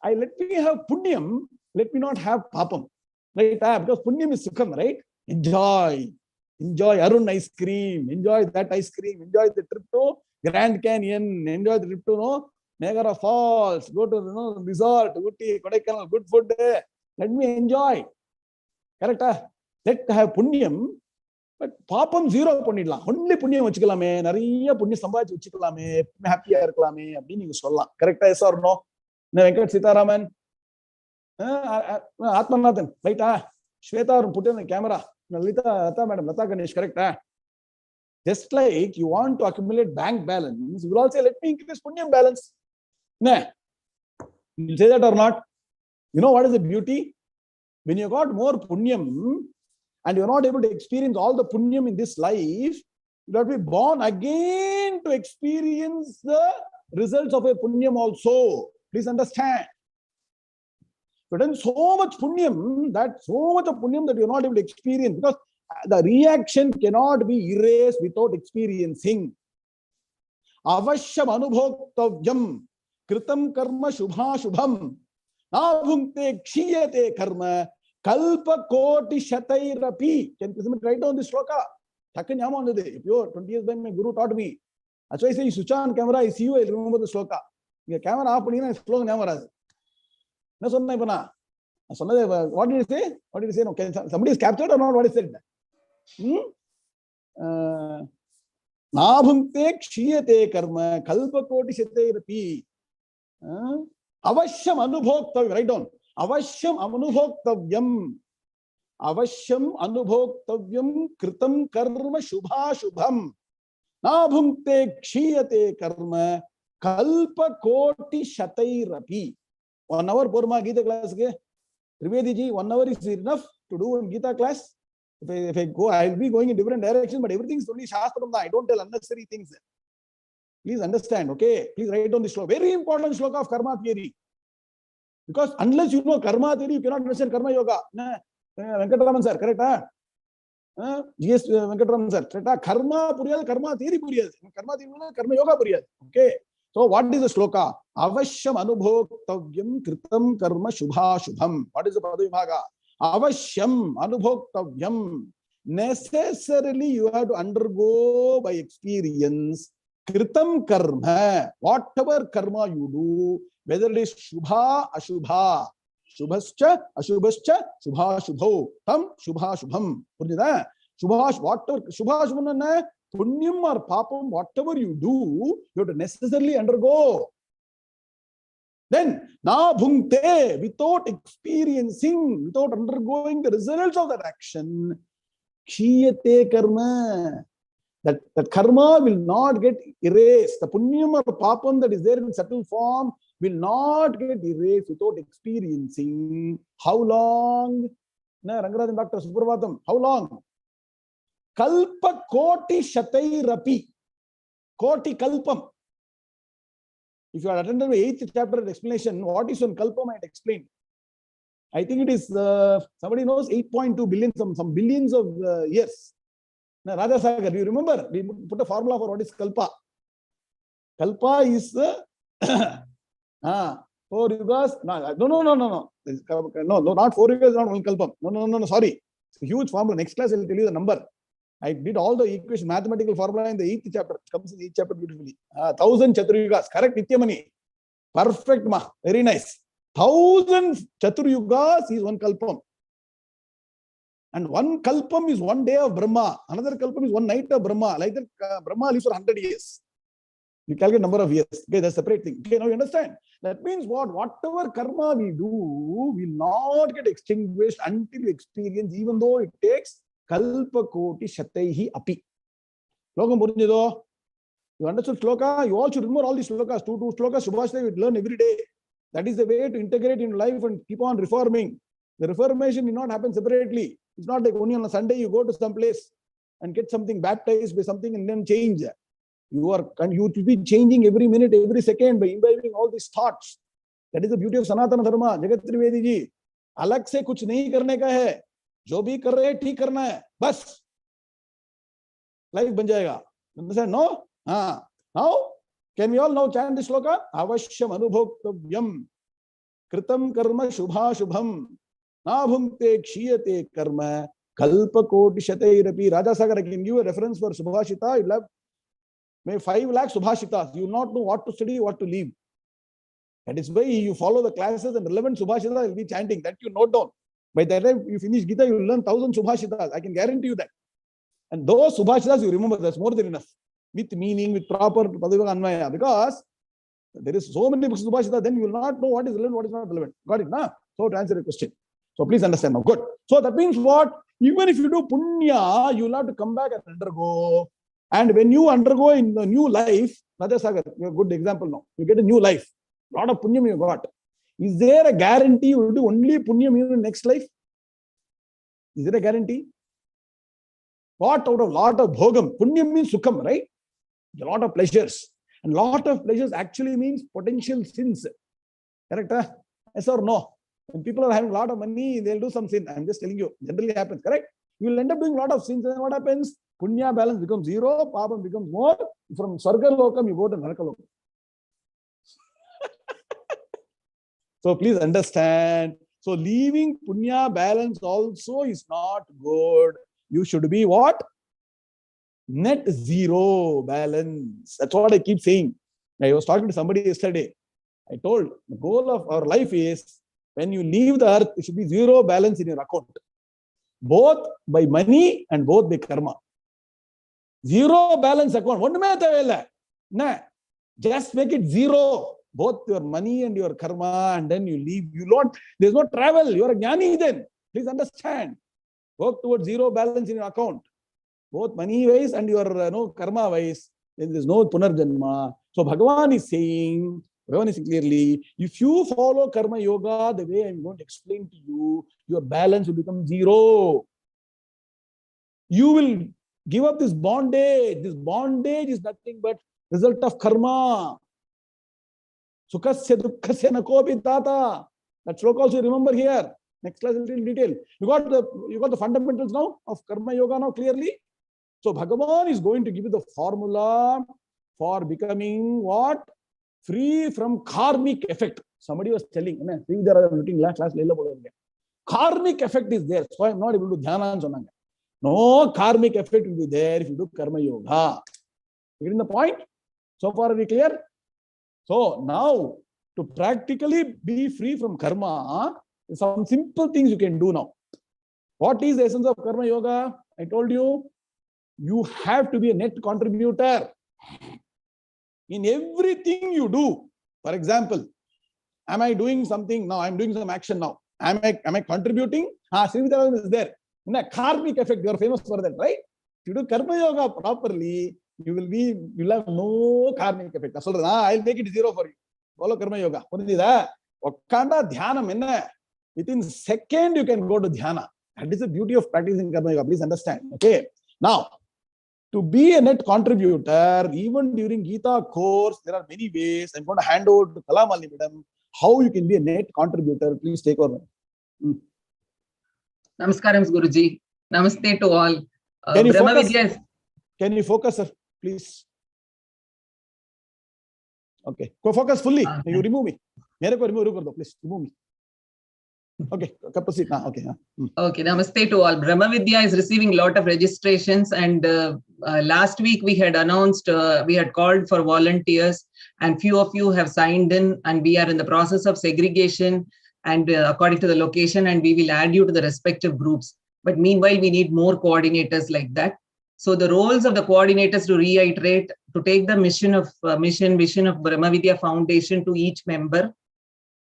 let me have punyam, let me not have papam. Right? Because punyam is sukham, right? Enjoy Arun ice cream, enjoy that ice cream, enjoy the trip to Grand Canyon, enjoy the trip to Niagara Falls, go to resort, Ooty, Kodaikanal, good food. Let me enjoy. Correct? Let have punyam, but papam zero pannidala. Only punyam vachikkalame, nariya punya sambhaji vachikkalame, happy irukkalame, appdi neenga sollலாம். Correct? Yes or no? Venkat Sitaraman, Atmanathan, right? Shweta, put in the camera. Lata madam, Lata Ganesh, correct? Just like you want to accumulate bank balance, you will also say, let me increase punyam balance. Nah. You say that or not? You know what is the beauty? When you got more punyam and you're not able to experience all the punyam in this life, you have to be born again to experience the results of a punyam also. Please understand. But then so much punyam that you're not able to experience, because the reaction cannot be erased without experiencing. Avashyam anubhoktavyam kritam karma shubha shubham nabhunkte kshiyate karma kalpa koti shatairapi. Can you write down this sloka? If you're 20 years back, my guru taught me. That's why I say you switch on camera, I see you, I remember the sloka. Your camera off, sloka never. What did he say? What did he say? No, somebody is captured or not? What is said? Nabhunkte kshiyate karma kalpa koti shatairapi. Avashyam anubhoktavyam. Write down. Avashyam anubhoktavyam. Avashyam anubhoktavyam kritam karma shubha shubham. Nabhunkte kshiyate karma Kalpa Koti Shatairapi. 1 hour Purma Gita class. Trivedi ji, 1 hour is enough to do in Gita class. If I go, I'll be going in different directions, but everything is only Shastram. I don't tell unnecessary things. Please understand, okay? Please write down this sloka. Very important sloka of karma theory. Because unless you know karma theory, you cannot understand karma yoga. Venkataraman sir, correct? Yes, Venkataraman sir, correct? Karma puriyad, karma theory puriyad. Karma theory, karma yoga puriyad. Okay. So what is the sloka? Avashyam anubhoktavyam kritam karma shubha shubham. What is the Padavibhaga? Avashyam anubhoktavyam. Necessarily you have to undergo by experience kritam karma. Whatever karma you do, whether it is shubha ashubha, shubhascha ashubhascha, shubha shubho, tam shubha shubham. Shubha, whatever shubha shubham, punyam or papam, whatever you do, you have to necessarily undergo. Then, na bhungte, without experiencing, without undergoing the results of that action, kshiyate karma. That karma will not get erased. The punyam or papam that is there in subtle form will not get erased without experiencing. How long? Rangarajan Dr. Supravatam, how long? Kalpa Koti Shatairapi. Koti Kalpam. If you are attended the 8th chapter explanation, what is one Kalpam I had explained. I think it is, somebody knows, 8.2 billion, some billions of years. Now, Raja Sagar, do you remember? We put a formula for what is Kalpa. Kalpa is 4 yugas. No, not 4 yugas, not one Kalpam. No, sorry. It's a huge formula. Next class I will tell you the number. I did all the equation, mathematical formula in the 8th chapter. It comes in the 8th chapter beautifully. 1000 Chaturyugas. Correct, Nityamani. Perfect, ma. Very nice. 1000 Chaturyugas is one Kalpam. And one Kalpam is 1 day of Brahma. Another Kalpam is 1 night of Brahma. Like that, Brahma lives for 100 years. You calculate number of years. Okay, that's a separate thing. Okay, now you understand. That means what? Whatever karma we do will not get extinguished until you experience, even though it takes Kalpa Koti Shataihi Api. Slokam Purinjado. You understood sloka? You all should remember all these slokas. 2 slokas, Subhashita, you learn every day. That is the way to integrate in life and keep on reforming. The reformation will not happen separately. It's not like only on a Sunday you go to some place and get something baptized by something and then change. You will be changing every minute, every second by imbibing all these thoughts. That is the beauty of Sanatana Dharma. Jagat Trivedi ji. Alag se kuch nahi karne ka hai. जो भी कर रहे हैं ठीक करना है बस life बन जाएगा. Understand? No? Now can we all now chant this shloka? Avashyam anubhoktavyam kritam karma shubha shubham na bhungte kshiyate karma kalpa koti shatairapi. Raja Sagar, I can give a reference for Subhashita. You'll have maybe 5 lakh Subhashitas. You will not know what to study, what to leave. That is why you follow the classes and relevant Subhashita will be chanting. That you note down. By the time you finish Gita, you will learn 1000 Subhashitas. I can guarantee you that. And those Subhashitas you remember, that's more than enough. With meaning, with proper Padavika Anvaya. Because there is so many books of Subhashitas, then you will not know what is relevant, what is not relevant. Got it, na? So to answer your question. So please understand now. Good. So that means what? Even if you do punya, you will have to come back and undergo. And when you undergo in the new life, Raja Sagar, you have a good example now. You get a new life. A lot of punyam you got. Is there a guarantee you will do only punyam in the next life? Is there a guarantee? What out of lot of bhogam? Punyam means sukham, right? A lot of pleasures. And lot of pleasures actually means potential sins. Correct? Yes or no? When people are having a lot of money, they'll do some sin. I'm just telling you, generally happens, correct? You will end up doing a lot of sins, and then what happens? Punya balance becomes 0, papam becomes more. From Sarga Lokam, you go to Naraka Lokam. So please understand. So leaving punya balance also is not good. You should be what? Net zero balance. That's what I keep saying. I was talking to somebody yesterday. I told the goal of our life is when you leave the earth, it should be zero balance in your account. Both by money and both by karma. Zero balance account. Just make it zero. Both your money and your karma, and then you leave. There's no travel. You are a Gnani then. Please understand. Work towards zero balance in your account. Both money wise and your karma wise. then there is no punarjanma. So Bhagavan is saying clearly, if you follow karma yoga the way I'm going to explain to you, your balance will become zero. You will give up this bondage. This bondage is nothing but result of karma. Sukhasya dukkhasya nakopi tata. That sloka also remember here. Next class in detail. You got the fundamentals now of karma yoga now clearly. So Bhagavan is going to give you the formula for becoming what? Free from karmic effect. Somebody was telling, karmic effect is there. So I am not able to dhyana. No karmic effect will be there if you do karma yoga. You getting the point? So far, are we clear? So now, to practically be free from karma, some simple things you can do now. What is the essence of karma yoga? I told you, you have to be a net contributor in everything you do. For example, am I doing something now? I'm doing some action now. Am I contributing? Srividharma is there. In a karmic effect, you are famous for that, right? If you do karma yoga properly, you will have no karmic effect. I'll make it zero for you. Follow karma yoga. Within second, you can go to dhyana. That is the beauty of practicing karma yoga. Please understand. Okay. Now, to be a net contributor, even during Gita course, there are many ways. I'm going to hand over to Kalamali Madam how you can be a net contributor. Please take over. Namaskaram, Guruji. Namaste to all. Can you focus, sir, please? Okay. Go focus fully. You remove me. Please remove me. Okay. Okay. Okay. Namaste to all. Brahmavidya is receiving a lot of registrations, and last week we had announced, we had called for volunteers, and few of you have signed in, and we are in the process of segregation and according to the location, and we will add you to the respective groups. But meanwhile, we need more coordinators like that. So the roles of the coordinators, to reiterate, to take the vision of Brahmavidya Foundation to each member,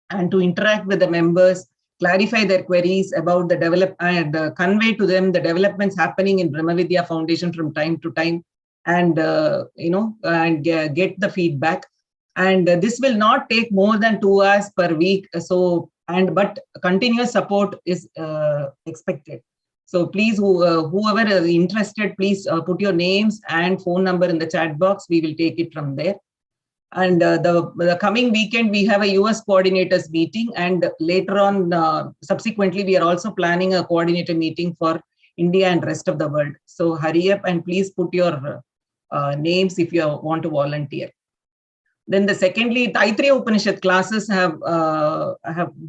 and to interact with the members, clarify their queries about the and convey to them the developments happening in Brahmavidya Foundation from time to time, and get the feedback. And this will not take more than 2 hours per week. So but continuous support is expected. So please, whoever is interested, please put your names and phone number in the chat box. We will take it from there. And the coming weekend, we have a US coordinators meeting, and later on, subsequently, we are also planning a coordinator meeting for India and rest of the world. So hurry up and please put your names if you want to volunteer. Then secondly, Taittiriya Upanishad classes have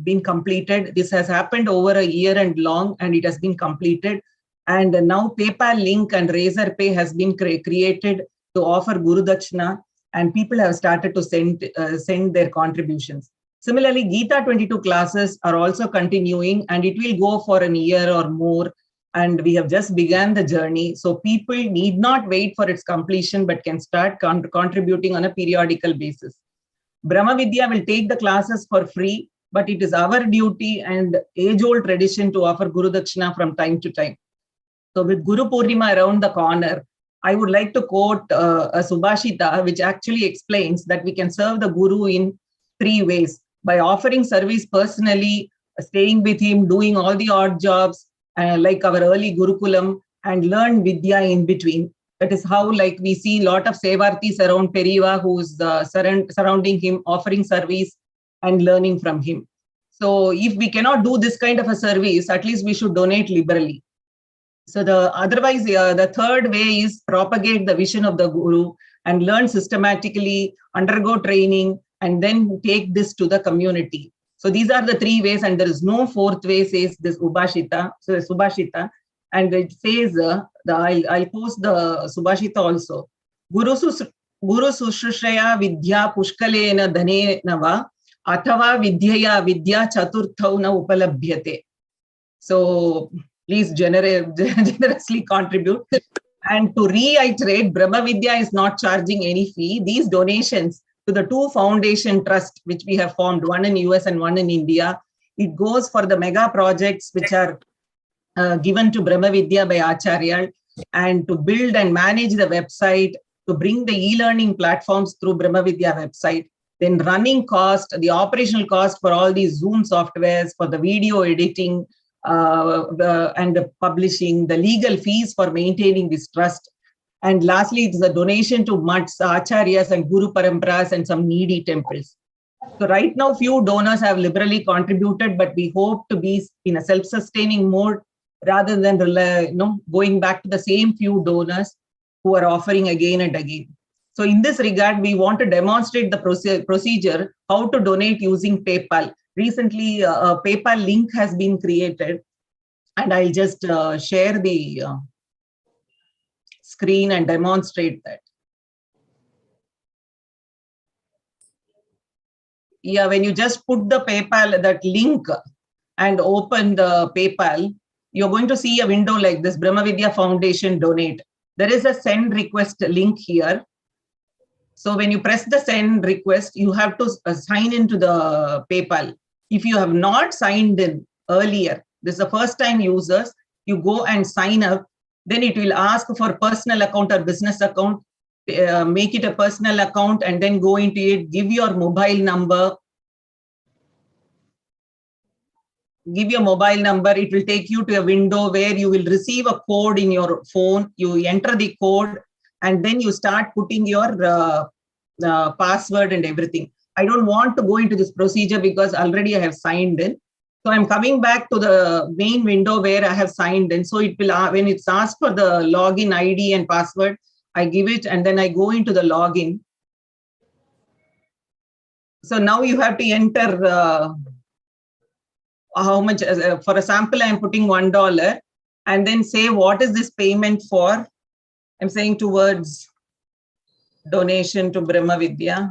been completed. This has happened over a year and long, and it has been completed. And now PayPal link and Razorpay has been created to offer Guru Dakshina, and people have started to send their contributions. Similarly, Gita 22 classes are also continuing, and it will go for a year or more. And we have just begun the journey. So people need not wait for its completion, but can start contributing on a periodical basis. Brahmavidya will take the classes for free, but it is our duty and age-old tradition to offer Guru Dakshina from time to time. So with Guru Purnima around the corner, I would like to quote a Subhashita, which actually explains that we can serve the Guru in 3 ways: by offering service personally, staying with him, doing all the odd jobs, like our early Gurukulam, and learn Vidya in between. That is how, like, we see a lot of Sevartis around Periva who's surrounding him, offering service and learning from him. So if we cannot do this kind of a service, at least we should donate liberally. So the third way is propagate the vision of the Guru and learn systematically, undergo training, and then take this to the community. So these are the 3 ways, and there is no 4th way, says this Subhashita. And it says, I'll post the Subhashita also. Guru sushrushraya vidya pushkalena dhanena va athava vidyaya vidya chaturthau na upalabhyate. So please generously contribute. And to reiterate, Brahmavidya is not charging any fee. These donations to the 2 foundation trusts, which we have formed, one in US and one in India, it goes for the mega projects which are given to Brahmavidya by Acharya, and to build and manage the website, to bring the e-learning platforms through Brahmavidya website, then running cost, the operational cost for all these Zoom softwares, for the video editing and the publishing, the legal fees for maintaining this trust. And lastly, it's a donation to mutts, acharyas and guru paramparas and some needy temples. So right now, few donors have liberally contributed, but we hope to be in a self-sustaining mode rather than going back to the same few donors who are offering again and again. So in this regard, we want to demonstrate the procedure, how to donate using PayPal. Recently, a PayPal link has been created, and I'll just share the screen and demonstrate that. Yeah, when you just put the PayPal, that link, and open the PayPal, you're going to see a window like this, Brahmavidya Foundation Donate. There is a send request link here. So when you press the send request, you have to sign into the PayPal. If you have not signed in earlier, this is the first time users, you go and sign up, then it will ask for personal account or business account, make it a personal account and then go into it, give your mobile number. Give your mobile number, it will take you to a window where you will receive a code in your phone. You enter the code and then you start putting your password and everything. I don't want to go into this procedure because already I have signed in. So I'm coming back to the main window where I have signed in. So it will, when it's asked for the login ID and password, I give it and then I go into the login. So now you have to enter how much, for a sample, I'm putting $1 and then say, what is this payment for? I'm saying towards donation to Brahmavidya.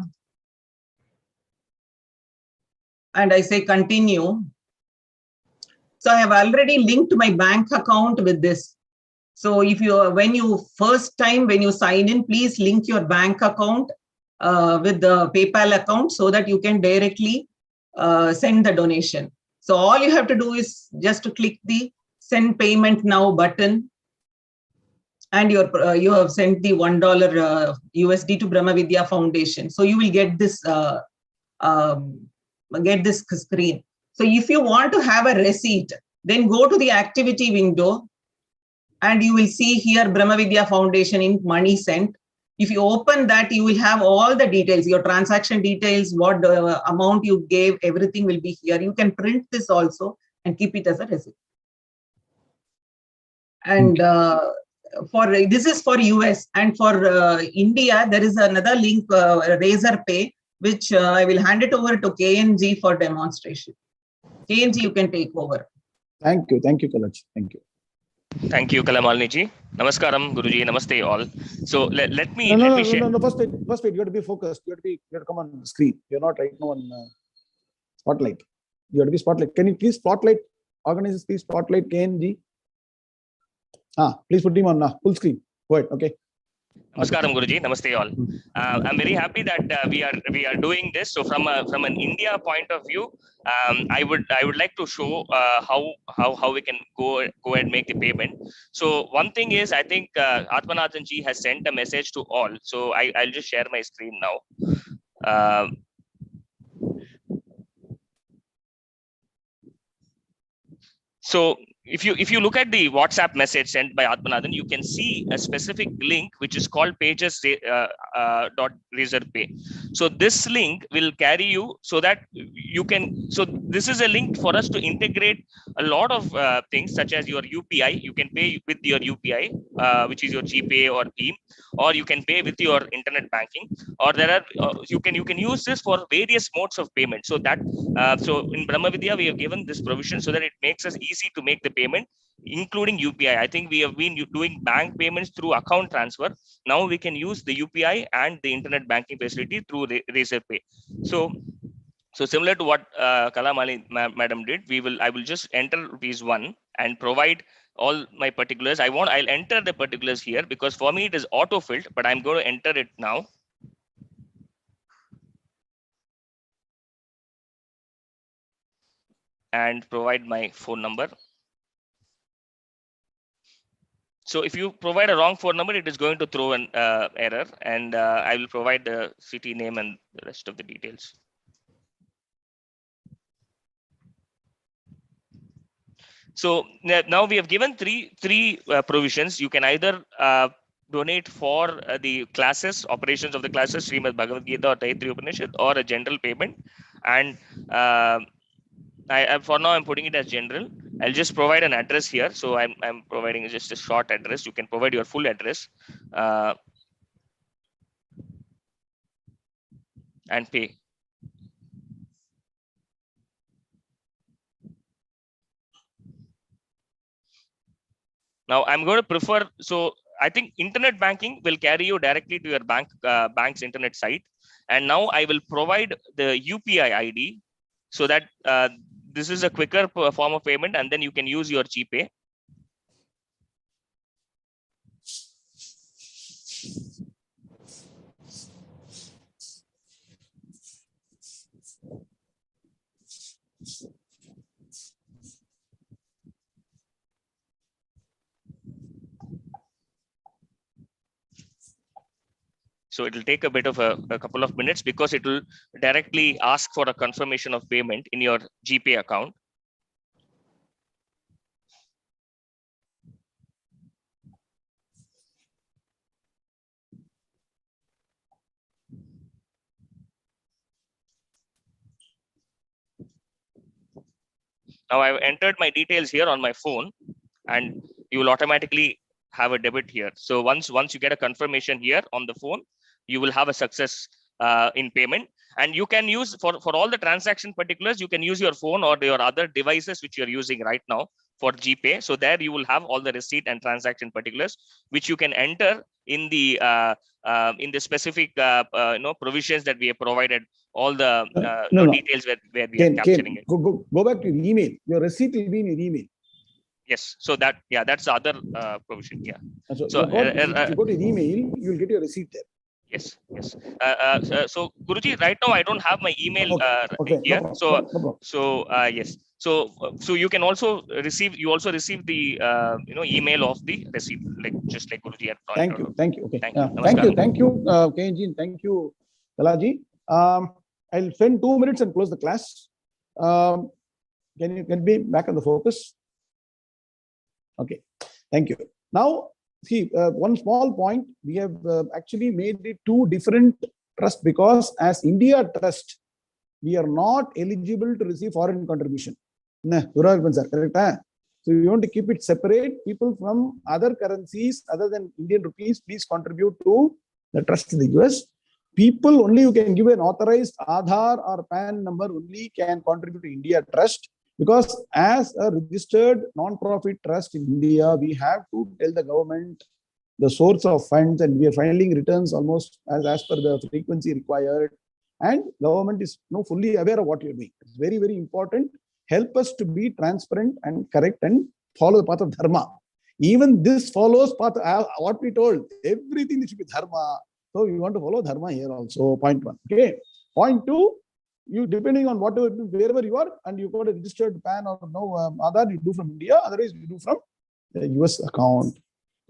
And I say continue. So I have already linked my bank account with this. So if you, when you sign in, please link your bank account with the PayPal account so that you can directly send the donation. So all you have to do is just to click the send payment now button, and you have sent the $1 USD to Brahmavidya Foundation. So you will get this screen. So if you want to have a receipt, then go to the activity window and you will see here Brahmavidya Foundation in money sent. If you open that, you will have all the details, your transaction details, what amount you gave, everything will be here. You can print this also and keep it as a receipt. And this is for US, and for India, there is another link, Razorpay, which I will hand it over to KNG for demonstration. KNG, you can take over. Thank you, Kalachi. Thank you. Thank you, Kalamalini-ji. Namaskaram, Guruji. Namaste all. So let me share. No. First wait. You have to be focused. You have to come on the screen. You're not right now on spotlight. You have to be spotlight. Can you please spotlight? Organizers, please spotlight KNG. Please put him on full screen. Go ahead. Okay. Namaskaram, Guruji. Namaste all. I'm very happy that we are doing this. So from an India point of view, I would like to show how we can go ahead and make the payment. So one thing is, I think Atmanathan ji has sent a message to all. So I'll just share my screen now. So if you look at the WhatsApp message sent by Atmanathan, you can see a specific link which is called pages.razorpay. So this link will carry you so that you can. So this is a link for us to integrate a lot of things such as your UPI. You can pay with your UPI, which is your GPay or BHIM, or you can pay with your internet banking, or there are you can use this for various modes of payment. So that so in Brahmavidya we have given this provision so that it makes us easy to make the payment, including UPI. I think we have been doing bank payments through account transfer. Now we can use the UPI and the internet banking facility through Razorpay. So similar to what Kalamali madam did, I will just enter rupees 1 and provide all my particulars. I'll enter the particulars here because for me it is auto-filled, but I'm going to enter it now. And provide my phone number. So if you provide a wrong phone number, it is going to throw an error, and I will provide the city name and the rest of the details. So now we have given three provisions. You can either donate for the classes, operations of the classes, Srimad Bhagavad Gita or Taittiriya Upanishad, or a general payment. And for now I'm putting it as general. I'll just provide an address here. So I'm providing just a short address. You can provide your full address and pay. Now I'm going to prefer, so I think internet banking will carry you directly to your bank's internet site. And now I will provide the UPI ID so that this is a quicker form of payment, and then you can use your GPay. So it will take a bit of a couple of minutes because it will directly ask for a confirmation of payment in your GPay account. Now I've entered my details here on my phone, and you will automatically have a debit here. So once you get a confirmation here on the phone, you will have a success in payment. And you can use for all the transaction particulars, you can use your phone or your other devices which you're using right now for GPay. So there you will have all the receipt and transaction particulars, which you can enter in the specific provisions that we have provided. All the details where we are capturing it. Go back to your email. Your receipt will be in your email. Yes. So that's the other provision. Yeah. So if you go to your email, you will get your receipt there. Yes. So Guruji, right now I don't have my email here. No problem. Yes. So you can also receive. You also receive the email of the receipt, just like Guruji had. Thank you. Okay. Thank you. Thank you, Kenji, and thank you, Balaji. I'll spend 2 minutes and close the class. Can you be back on the focus? Okay. Thank you. Now, see, one small point. We have actually made it 2 different trusts because as India Trust, we are not eligible to receive foreign contribution. Correct? So we want to keep it separate. People from other currencies other than Indian rupees, please contribute to the trust in the US. People only who can give an authorized Aadhaar or PAN number only can contribute to India Trust, because as a registered non-profit trust in India, we have to tell the government the source of funds, and we are filing returns almost as per the frequency required. And government is fully aware of what you're doing. It's very, very important. Help us to be transparent and correct and follow the path of Dharma. Even this follows path, what we told, everything should be Dharma. So we want to follow Dharma here also, point 1. Okay. Point 2, you depending on wherever you are, and you got a registered PAN or no Aadhaar, you do from India, otherwise you do from the US account.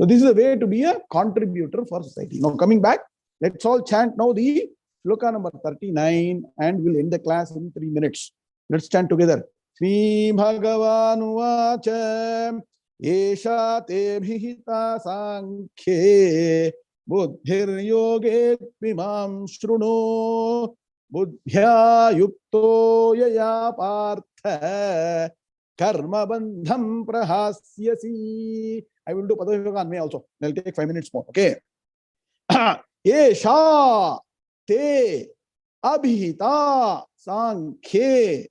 So this is a way to be a contributor for society. Now coming back, let's all chant now the shloka number 39, and we'll end the class in 3 minutes. Let's chant together. Sri Bhagavan Uvacha Esha Te Bhita Sankhye Buddhir Yoge Vimam Shruno Buddhya Yukto Yaya Partha Karma Bandham Prahasyasi. I will do Padavyoga on me also. I'll take 5 minutes more. Okay. Esha Te Abhita Sankhye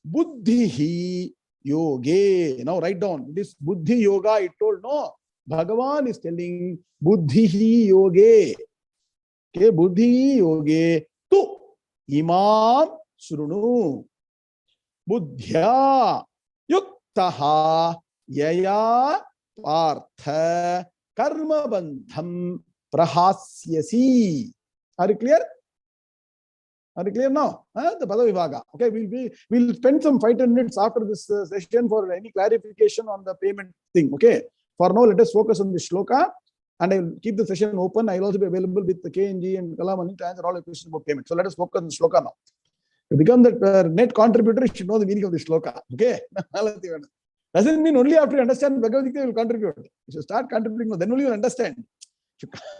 Buddhi Yoge. Now write down. This Buddhi Yoga, it told no. Bhagavan is telling Buddhi Yoge. Okay, Buddhi Yoge. Tu Imam Shrunu. Buddhya Yuktaha Yaya Partha Karma Bandham Prahasyasi. Are you clear? Are you clear now? The Padavibhaga. Okay, we'll spend some 5-10 minutes after this session for any clarification on the payment thing. Okay. For now, let us focus on the shloka, and I will keep the session open. I will also be available with the KNG and Kalamani to answer all your questions about payment. So let us focus on the shloka now. To become the net contributor, you should know the meaning of the shloka. Okay? Doesn't mean only after you understand Bhagavad Gita you will contribute. You should start contributing, then only you will understand.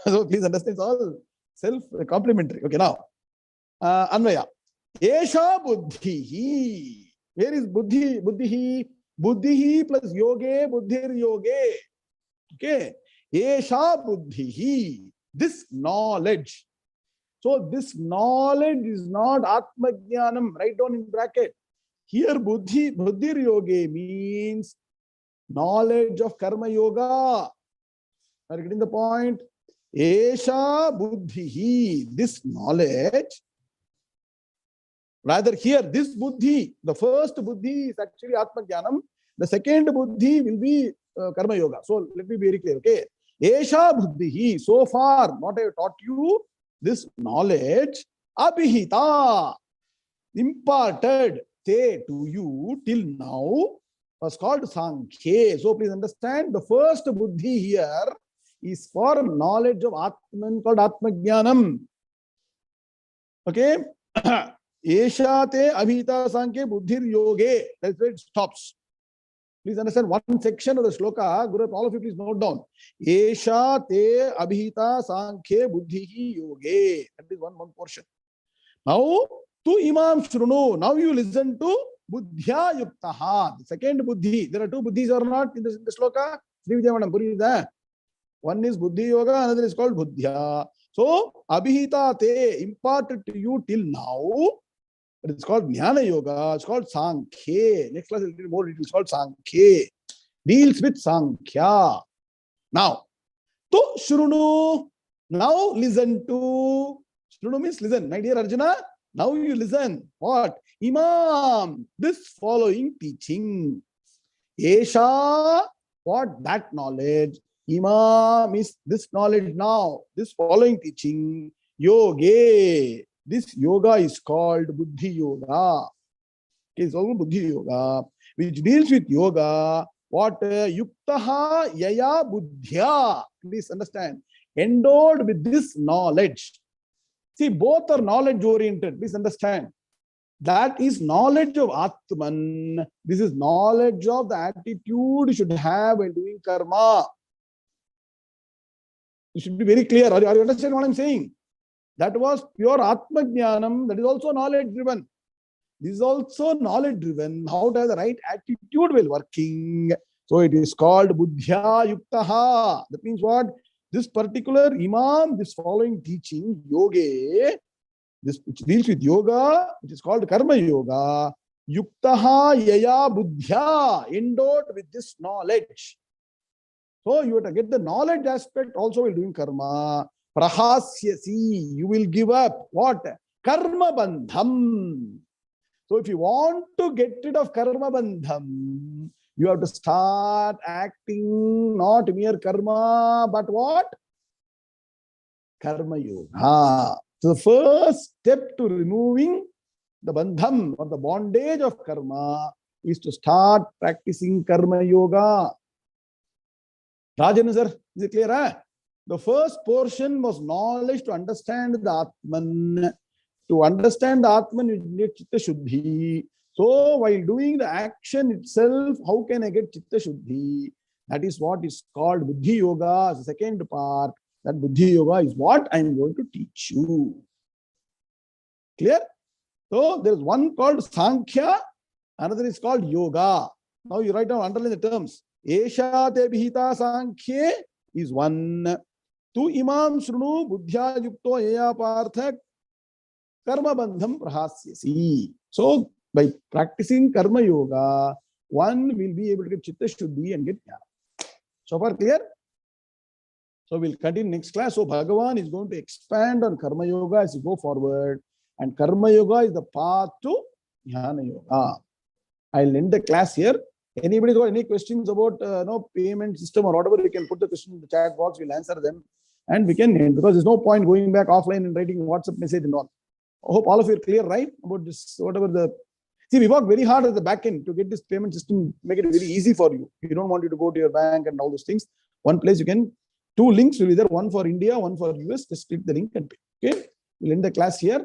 So please understand, it's all self-complimentary. Okay, now. Anvaya. Esha buddhi. Where is buddhi? Buddhi. Buddhi plus yoge, buddhir yoge. Okay. Esha buddhi. This knowledge. So this knowledge is not Atma Jnanam. Write down in bracket. Here buddhi, buddhir yoge means knowledge of karma yoga. Are you getting the point? Esha buddhi. This knowledge. Rather here, this buddhi, the first buddhi is actually Atma Jnanam. The second buddhi will be karma yoga. So let me be very clear. Okay. Esha buddhi. So far, what I have taught you, this knowledge, abhihita, imparted to you till now, was called Sankhya. So please understand, the first buddhi here is for knowledge of Atman, called Atma Jnanam. Okay. Esha te abhita Sankhya buddhir yoge. That's where it stops. Please understand one section of the shloka. Guru, all of you please note down. Esha te abhita Sankhya buddhi yoge. That is one portion. Now, tu imam shrunu. Now you listen to buddhya yuktaha. The second buddhi. There are two buddhis or not in the shloka? One is buddhi yoga, another is called buddhya. So, abhita te, imparted to you till now. It's called Gnana Yoga. It's called Sankhya. Next class, a little more. It is called Sankhya. Deals with Sankhya. Now, to Shrunu. Now listen to. Shrunu means listen. My dear Arjuna, now you listen. What? Imam. This following teaching. Esha. What? That knowledge. Imam is this knowledge now. This following teaching. Yoge. This yoga is called Buddhi Yoga. It's also Buddhi Yoga, which deals with yoga. What? Yuktaha yaya buddhya. Please understand. Endowed with this knowledge. See, both are knowledge oriented. Please understand. That is knowledge of Atman. This is knowledge of the attitude you should have when doing karma. You should be very clear. Are you understanding what I'm saying? That was pure Atma Jnanam. That is also knowledge driven. This is also knowledge driven. How to have the right attitude while working. So it is called Buddhya Yuktaha. That means what? This particular Imam, this following teaching, Yoga, this which deals with yoga, which is called Karma Yoga, Yuktaha Yaya Buddhya, endowed with this knowledge. So you have to get the knowledge aspect also while doing karma. Prahasyasi, you will give up what? Karma bandham. So if you want to get rid of karma bandham, you have to start acting not mere karma, but what? Karma yoga. So the first step to removing the bandham or the bondage of karma is to start practicing karma yoga. Rajan sir, is it clear? Huh? The first portion was knowledge to understand the Atman. To understand the Atman, you need Chitta Shuddhi. So while doing the action itself, how can I get Chitta Shuddhi? That is what is called Buddhi Yoga. The second part, that Buddhi Yoga is what I am going to teach you. Clear? So there is one called Sankhya, another is called Yoga. Now you write down, underline the terms. Esha te bhita Sankhya is one. Tu imam shrunu buddhya yukto yaya parthak karma bandham prahasyasi. So by practicing karma yoga, one will be able to get chitta shuddhi and get jnana. So far clear? So we'll continue next class. So Bhagavan is going to expand on karma yoga as we go forward. And karma yoga is the path to jnana yoga. I'll end the class here. Anybody got any questions about payment system or whatever, you can put the question in the chat box. We'll answer them. And we can end, because there's no point going back offline and writing WhatsApp message and all. I hope all of you are clear, right? About this, whatever the... See, we work very hard at the back end to get this payment system, make it very easy for you. If you don't want you to go to your bank and all those things, one place you can, 2 links will be there, one for India, one for US. Just click the link and pay. Okay, we'll end the class here.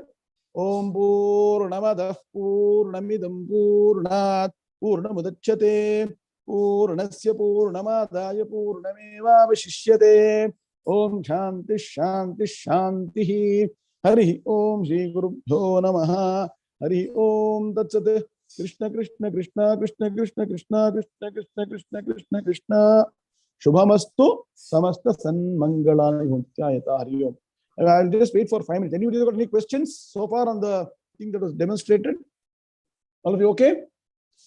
Om Purnamadah Purnamidam Purnat Purnamudachyate Purnasya Purnamadaya Purnamevavashishyate. Om Shanti Shanti Shanti. Hari Om Shri Gurubhyo Namaha. Hari Om Tat Sat. Krishna Krishna Krishna Krishna Krishna Krishna Krishna Krishna Krishna Krishna Krishna. Shubhamastu Samasta Sanmangalani Bhuntyayata. Hari Om. I'll just wait for 5 minutes. Anybody got any questions so far on the thing that was demonstrated? All of you okay?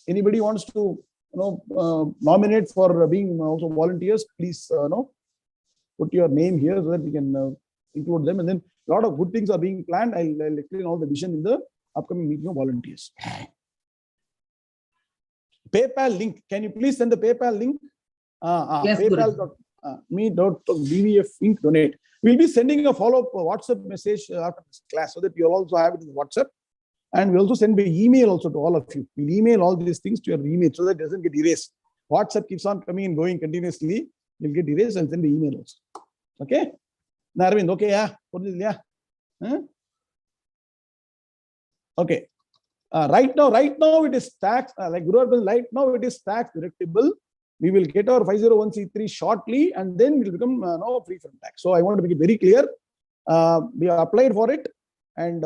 Anybody wants to nominate for being also volunteers? Please put your name here so that we can include them. And then a lot of good things are being planned. I'll explain all the vision in the upcoming meeting of volunteers. PayPal link. Can you please send the PayPal link? Yes, PayPal.me.bvf link donate. We'll be sending a follow-up WhatsApp message after this class so that you'll also have it in WhatsApp. And we'll also send by email also to all of you. We'll email all these things to your email so that it doesn't get erased. WhatsApp keeps on coming and going continuously. You'll get erased and send the email also. Okay? Narvind, okay, yeah? Okay. Right now it is tax, like Guru Arpan, right now it is tax deductible. We will get our 501c3 shortly and then we will become free from tax. So I want to make it very clear. We have applied for it and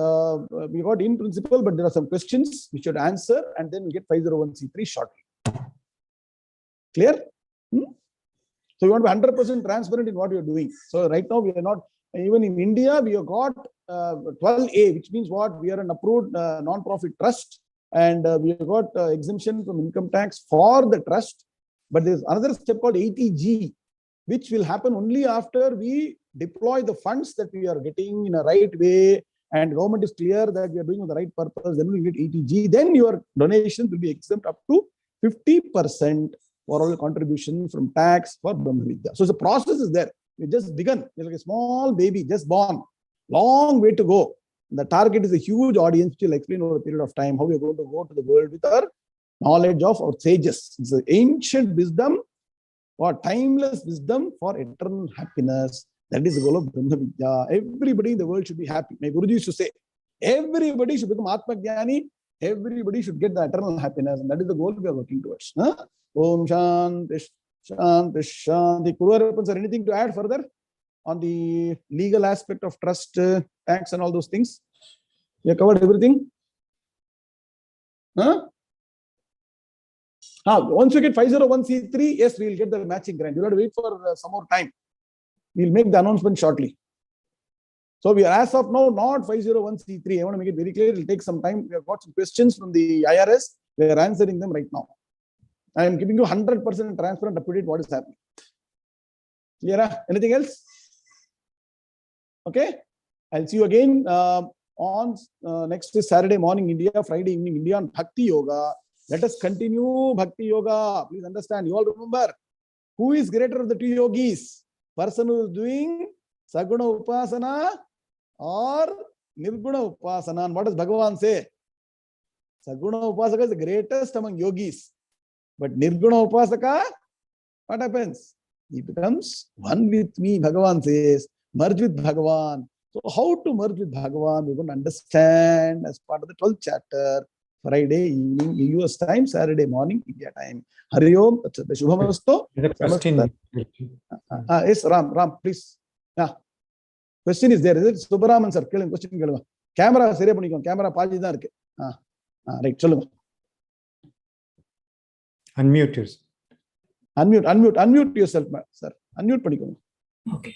we got in principle, but there are some questions we should answer and then we get 501c3 shortly. Clear? So we want to be 100% transparent in what we are doing. So right now we are not, even in India, we have got 12A, which means what? We are an approved non-profit trust and we have got exemption from income tax for the trust. But there's another step called 80G, which will happen only after we deploy the funds that we are getting in a right way and government is clear that we are doing on the right purpose. Then we get 80G. Then your donation will be exempt up to 50% for all the contribution from tax for Brahmavidya. So the process is there. We just begun. It's like a small baby just born. Long way to go. The target is a huge audience, which will explain over a period of time how we are going to go to the world with our knowledge of our sages. It's an ancient wisdom or timeless wisdom for eternal happiness. That is the goal of Brahmavidya. Everybody in the world should be happy. My Guruji used to say, everybody should become Atma Jnani. Everybody should get the eternal happiness. And that is the goal we are working towards. Om Shanti Shanti Shanti. Guru Arpan, sir, anything to add further on the legal aspect of trust, tax and all those things? We have covered everything? Once you get 501c3, yes, we will get the matching grant. You'll have to wait for some more time. We'll make the announcement shortly. So we are as of now not 501c3. I want to make it very clear. It will take some time. We have got some questions from the IRS. We are answering them right now. I am giving you 100% transparent update what is happening. Clear? Anything else? Okay. I'll see you again on next Saturday morning India, Friday evening India on Bhakti Yoga. Let us continue Bhakti Yoga. Please understand. You all remember who is greater of the two yogis? Person who is doing Saguna Upasana or Nirguna Upasana. And what does Bhagavan say? Saguna Upasaka is the greatest among yogis. But Nirguna Upasaka, what happens? He becomes one with me, Bhagavan says. Merge with Bhagavan. So how to merge with Bhagavan? We're going to understand as part of the 12th chapter. Friday evening, US time, Saturday morning, India time. Hari Om, Shubhamastu. Yes, Ram, please. Yeah. Question is there, is it? Subaraman sir, question. Camera, camera, right, Unmute yourself. Unmute yourself, sir. Unmute. Okay.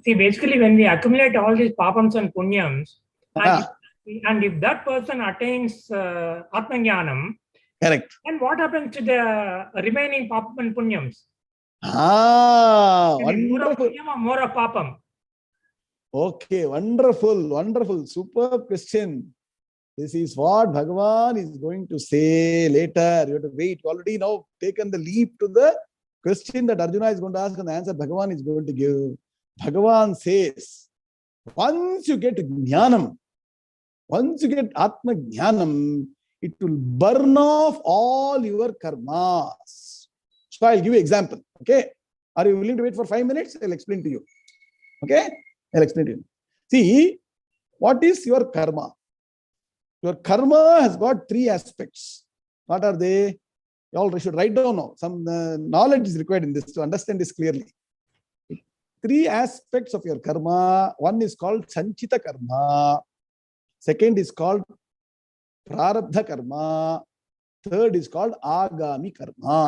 See, basically, when we accumulate all these papams and punyams, and if that person attains Atman Jnanam, correct. And what happens to the remaining papam and punyams? Wonderful. More of punyam or more of papam? Okay, wonderful. Superb question. This is what Bhagavan is going to say later. You have to wait. Already now taken the leap to the question that Arjuna is going to ask and the answer Bhagavan is going to give. Bhagavan says, once you get Gnanam, Once you get Atma Jnanam, it will burn off all your karmas. So I'll give you an example. Okay. Are you willing to wait for 5 minutes? I'll explain to you. Okay. I'll explain to you. See, what is your karma? Your karma has got 3 aspects. What are they? You all should write down now. Some knowledge is required in this to understand this clearly. 3 aspects of your karma. One is called Sanchita karma. Second is called Prarabdha karma. Third is called Agami karma.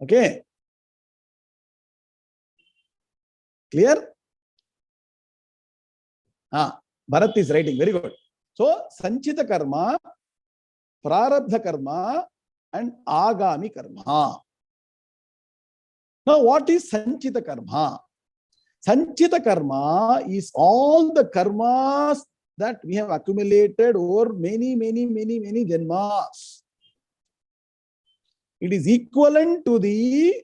Okay. Clear? Bharat is writing. Very good. So, Sanchita karma, Prarabdha karma, and Agami karma. Now, what is Sanchita karma? Sanchita karma is all the karmas that we have accumulated over many janmas. It is equivalent to the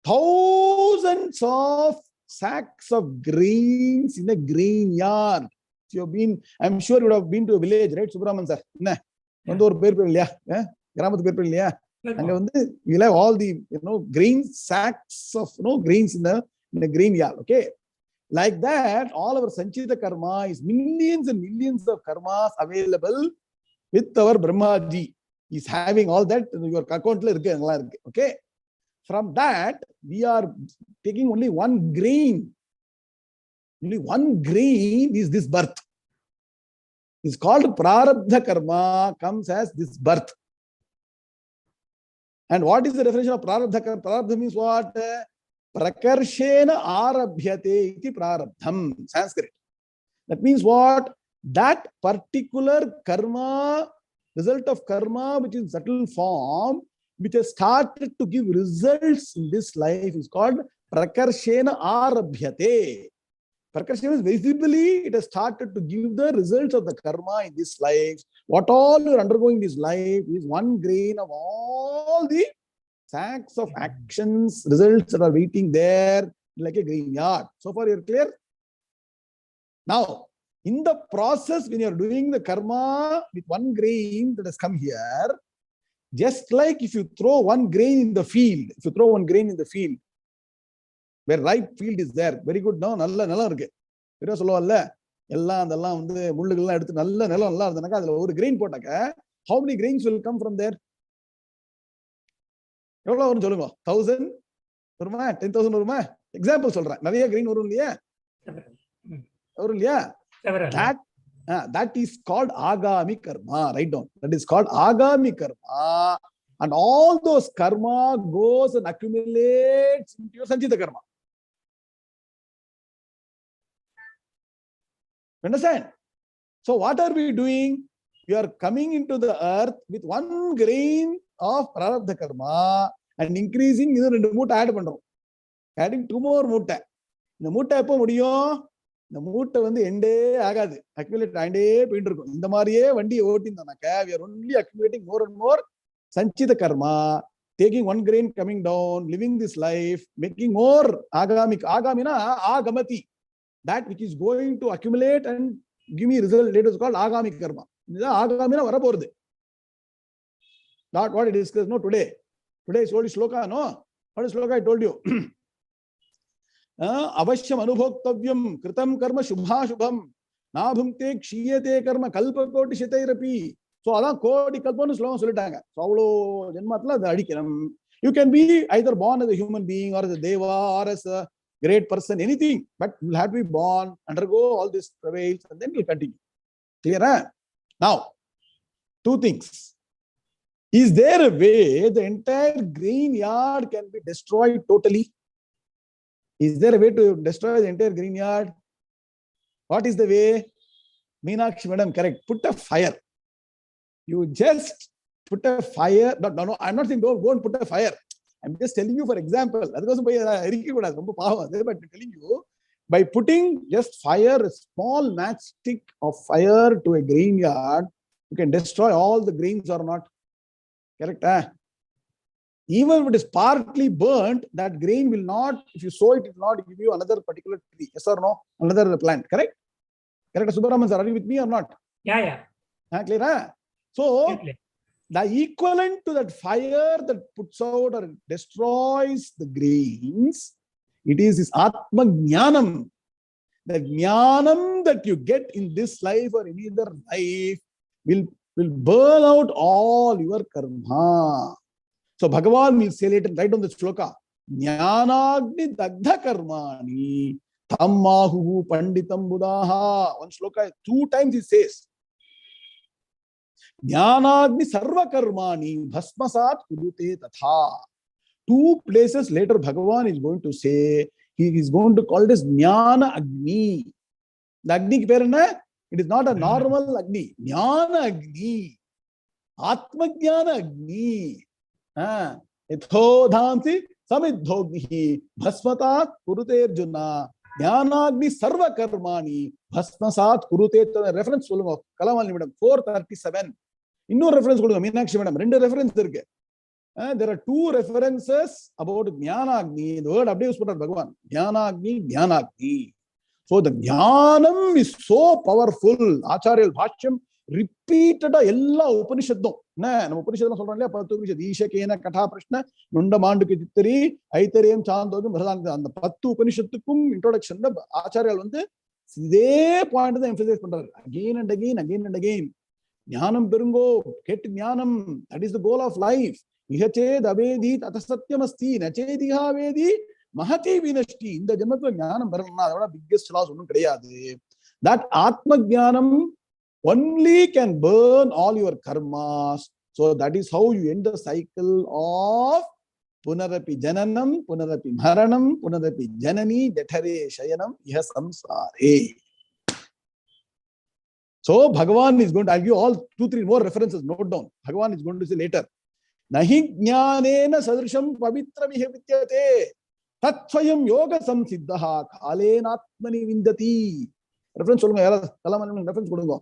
thousands of sacks of grains in a grain yard. So you've been, I'm sure you would have been to a village, right, Subramanian sir? And you'll have all the grain sacks of grains in a grain yard. Okay. Like that, all our Sanchita karma is millions and millions of karmas available with our Brahmaji. He's having all that in your account. Okay. From that, we are taking only 1 grain. Only 1 grain is this birth. It's called Prarabdha karma, comes as this birth. And what is the definition of Prarabdha karma? Prarabdha means what? Prakarshena arabhyate iti prarabdham. Sanskrit. That means what? That particular karma, result of karma, which is subtle form, which has started to give results in this life, is called Prakarshena arabhyate. Prakarshena is visibly, it has started to give the results of the karma in this life. What all you are undergoing this life is 1 grain of all the sacks of actions, results that are waiting there like a grain yard. So far you're clear? Now, in the process, when you're doing the karma with 1 grain that has come here, just like if you throw 1 grain in the field, where ripe field is there, very good, no, nalla irukku. Pero sollavalla, ella andella mullugalla eduthu nalla nilam nalla irundhana adula oru grain potaka, how many grains will come from there? எவ்வளவு வரும் சொல்லுங்க? 1000 வருமா? 10,000 வருமா? Example சொல்றேன். நிறைய green வரும் இல்லையா? வரும் இல்லையா? That is called Agami karma. Write down. That is called Agami karma. And all those karma goes and accumulates into your Sanchita karma. Understand? So what are we doing? We are coming into the earth with 1 grain of Prarabdha karma and increasing இது 2 மூட்டை add பண்றோம். Adding 2 more மூட்டை. இந்த மூட்டை எப்போ முடியும்? இந்த மூட்டை எண்டே ஆகாது. அக்யூமுலேட் ஆண்டே போயிட்டு இருக்கும். இந்த மாதிரியே வண்டியை ஓட்டினாக்க we are only accumulating more and more Sanchita karma, taking 1 grain coming down, living this life, making more agami. Agamina agamati. That which is going to accumulate and give me result later is called Agami karma. Agamina varaporudhu. Not what I discussed, no, today. Today is only shloka, no? What is shloka I told you? Avashyam anubhoktavyam kritam karma shubha shubham nabhumte kshiyate karma kalpakoti shitairapi. So adan kodi kalpanu shloka solitaanga. So avlo janmathla adu adikkanum. You can be either born as a human being or as a deva or as a great person, anything, but you will have to be born, undergo all these travails, and then you will continue. Clear? Huh? Now, 2 things. Is there a way the entire grain yard can be destroyed totally? Is there a way to destroy the entire grain yard? What is the way? Meenakshi madam, correct. Put a fire. You just put a fire. No, I'm not saying go and put a fire. I'm just telling you for example. But I'm telling you, by putting just fire, a small matchstick of fire to a grain yard, you can destroy all the grains or not. Correct? Even if it is partly burnt, that grain will not, if you sow it, it will not give you another particular tree. Yes or no? Another plant. Correct? Correct, Subramanian sir, are you with me or not? Yeah. Clear, huh? So the equivalent to that fire that puts out or destroys the grains, it is this Atma Gnanam. The Gnanam that you get in this life or any other life will burn out all your karma. So Bhagavan will say later, right on the shloka, Jnanagni dagdha karmani tammahu panditam buddhaha. One shloka, 2 times he says, Jnanagni sarva karmani bhasmasat kurute tatha. 2 places later Bhagavan is going to say, he is going to call this Gnana Agni. The Agni ki per na? It is not a normal Agni. Gnana Agni. Atma Gnana Agni. Etho dhamsi samidhogni bhasmatat kurute Arjuna. Gnana Agni sarva karmani bhasmasat kurute. Reference சொல்லுங்க கலாமாலி madam 437. இன்னொரு reference கொடுங்க Meenakshi madam 2 reference இருக்கு. There are 2 references about Jnanagni. The word abuse put Bhagavan. Jnanagni. So the Jnanam is so powerful. Acharya Bhashyam repeated ella Upanishadum. நம்ம உபனிஷத்துல சொல்றோம் இல்லையா 10 உபனிஷத் ஈஷகேன கதா பிரஷ்ன நுண்ட மாண்டுக்கு தித்திரி ஐத்தரேயம் சாந்தோகம் அந்த 10 உபனிஷத்துக்கும் இன்ட்ரோடக்ஷன்ல ஆச்சாரியால் வந்து இதே பாயிண்ட் தான் எம்பசைஸ் பண்றாரு. Again and again. ஞானம் பெருங்கோ, கேட்டு ஞானம். That is the goal of life. இஹச்சேத் அவேதீத் அதசத்யமஸ்தி நச்சேதிஹாவேதி Mahdi வினஷ்டி. இந்த ஜென்மத்துல ஞானம் பெறணும்னா அதோட பிக்கெஸ்ட் லாஸ் ஒன்றும் கிடையாது. That Atma Jnanam only can burn all your karmas. So that is how you end the cycle of punarapi jananam, punarapi maranam, punarapi janani, dathare shayanam, iha samsare. So Bhagavan is going to argue all 2-3 more references. Note down. Bhagavan is going to say later. Nahi jnanena sadrisham pavitramih vidyate tatsvayam yoga samsiddha kalenatmani vindati. Reference சொல்லுங்க யாராவது கலாமன் reference கொடுங்க.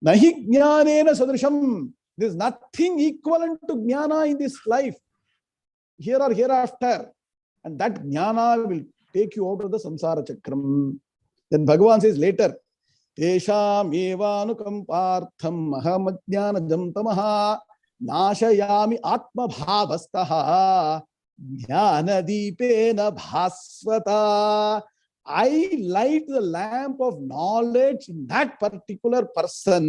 Nahi jnanena sadrisham. There is nothing equivalent to jnana in this life, here or hereafter, and that jnana will take you out of the samsara chakram. Then Bhagavan says later, Tesham evanukampartham mahamajnanajam tamaha nashayami atma bhavastaha jnanadipena bhasvata. I light the lamp of knowledge in that particular person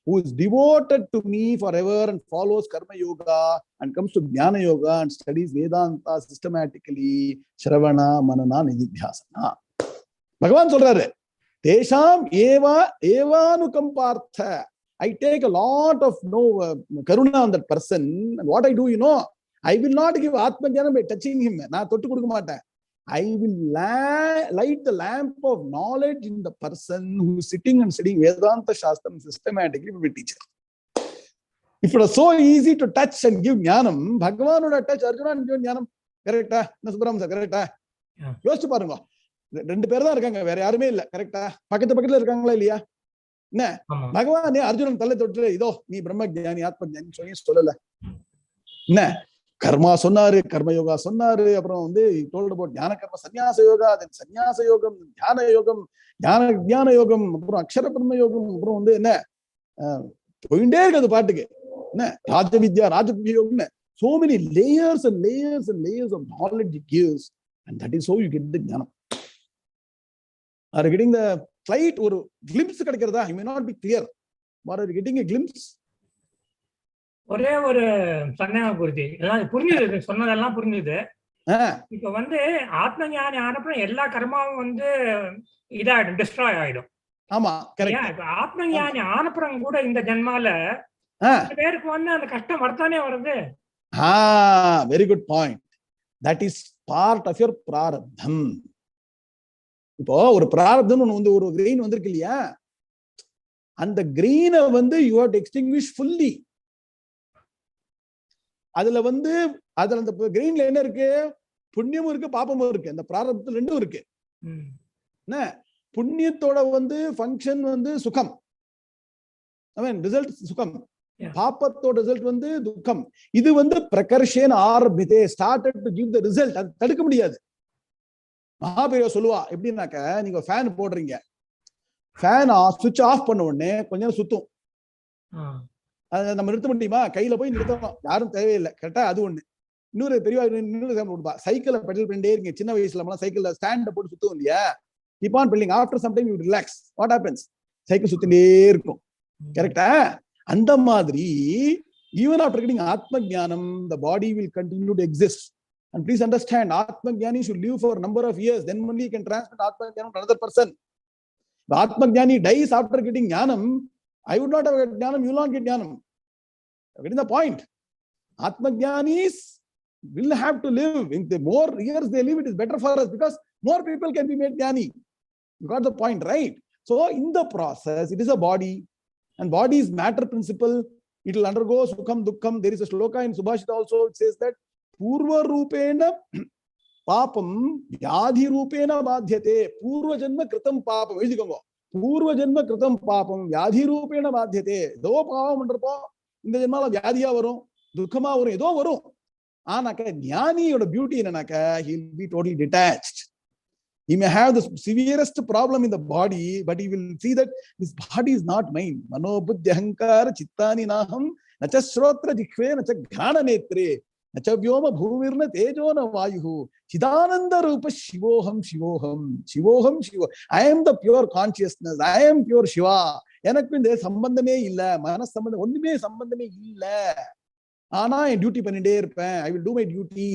who is devoted to me forever and follows karma yoga and comes to jnana yoga and studies Vedanta systematically, shravana manana nididhyasana. Bhagavan சொல்றாரு, Tesham evanukampartha. I take a lot of karuna on that person, and what I do, I will not give Atma Jnana by touching him. நான் தொட்டு கொடுக்க மாட்டேன். I will light the lamp of knowledge in the person who is sitting and studying Vedanta Shastram systematically with a teacher. If it was so easy to touch and give Jnanam, Bhagavan would touch Arjuna and give Jnanam. Correct? Subramanian sir, correct? யோசிச்சு பாருங்க. 2 பேர் தான் இருக்காங்க, வேற யாருமே இல்ல. கரெக்டா? பக்கத்துல இருக்காங்களா இல்லையா? என்ன பகவான் அர்ஜுனன் தலை தொட்டு இதோ நீ பிரம்ம ஜானி ஆத்ம ஜானி சொல்லல. என்ன கர்மா சொன்னாரு, கர்மயோகா சொன்னாரு, அப்புறம் வந்து told about ஞான கர்ம சன்னியாச யோகா, சன்னியாச யோகம், ஞான யோகம், ஞான யோகம், அப்புறம் அக்ஷர பிரம்ம யோகம், அப்புறம் வந்து என்ன போயிட்டே இருக்குது பாட்டுக்கு. என்ன ராஜவித்யா, ராஜவித்யா யோகம், so many layers and layers and layers of knowledge it gives, and that is how you get the ஞானம். Are you getting the flight? ஒரு glimpse கிடைக்கிறதா? You may not be clear, but are you getting a glimpse? ஒரே ஒரு சந்தேகம் குருஜி, எல்லாம் புரிஞ்சுது, சொன்னதெல்லாம் புரிஞ்சுது. இப்ப வந்து ஆத்ம ஞானி ஆனப்புறம் எல்லா கர்மாவும் வந்து இதாயிடும், டிஸ்ட்ராய் ஆயிடும். ஆமா, கரெக்ட். இப்ப ஆத்ம ஞானி ஆனப்புறம் கூட இந்த ஜென்மால பேருக்கு வந்து அந்த கஷ்டம் வரத்தானே வருது. Very good point. That is part of your பிராரப்தம். இப்போ ஒரு பிராரப்தம் வந்து ஒரு கிரெயின் வந்திருக்கு இல்லையா, அந்த கிரெயினை வந்து you have to extinguish fully. அதுல வந்து அதுல அந்த கிரெயின்ல என்ன இருக்கு? புண்ணியமும் இருக்கு, பாப்பமும் இருக்கு. அந்த பிராரப்தத்துல 2 இருக்கு. என்ன புண்ணியத்தோட வந்து ஃபங்க்ஷன் வந்து சுகம், ரிசல்ட் சுகம். பாப்பத்தோட ரிசல்ட் வந்து துக்கம். இது வந்து பிரகர்ஷேன ஆரம்பித்தே, started to give the result. அது தடுக்க முடியாது. மகாபெரியவா சொல்லுவா எப்படின்னாக்க, நீங்க ஃபேன் போடுறீங்க, ஃபேன் சுவிட்ச் ஆஃப் பண்ண உடனே கொஞ்ச நேரம் சுத்தும். அதை நம்ம நிறுத்த முடியுமா? கையில போய் நிறுத்தணும், யாரும் தேவையில்லை. கரெக்டா? அது ஒண்ணு. இன்னொரு பெரிய சைக்கிளை பெடல் பண்ணிட்டே இருக்கீங்க. சின்ன வயசுல நம்மளாம் சைக்கிள்ல ஸ்டாண்ட போட்டு சுத்துவோம் இல்லையா? Keep on pedalling. After some time you relax. What happens? Cycle சுத்திட்டே இருக்கும். கரெக்டா? அந்த மாதிரி even after getting Atma Jnanam, the body will continue to exist. And please understand, Atma Jnani should live for a number of years. Then only he can transmit Atma Jnanam to another person. The Atma Jnani dies after getting Jnanam. I would not have get Jnanam, you will not get Jnanam. Getting the point? Atma Jnanis will have to live. In the more years they live, it is better for us because more people can be made Jnani. You got the point, right? So in the process, it is a body, and body is matter principle. It will undergo sukham dukkham. There is a shloka in Subhashita also. It says that purva rupena papam vyadhi rupena badhyate. Purva janma kritam papam. Purva janma kritam papam vyadhi rupena badhyate. Do pavam underpo இந்த ஜென்மால வியாதியா வரும், துக்கமா வரும், ஏதோ வரும். ஆனாக்க ஞானியோட beauty என்னன்னாக்க he will be totally detached. He may have the severest problem in the body, but he will see that this body is not mine. Mano buddhi ahankara chittani naham nacha shrotra jikhve nacha ghana netre nacha vyoma bhumirna tejo na vayuhu chidananda rupa shivoham shivoham shivoham shivo. I am the pure consciousness. I am pure Shiva. எனக்கு இந்த சம்பந்தமே இல்ல, மன சம்பந்தம் ஒண்ணுமே சம்பந்தமே இல்ல. ஆனா என் டியூட்டி பண்ணிட்டே இருப்பேன். I will do my duty.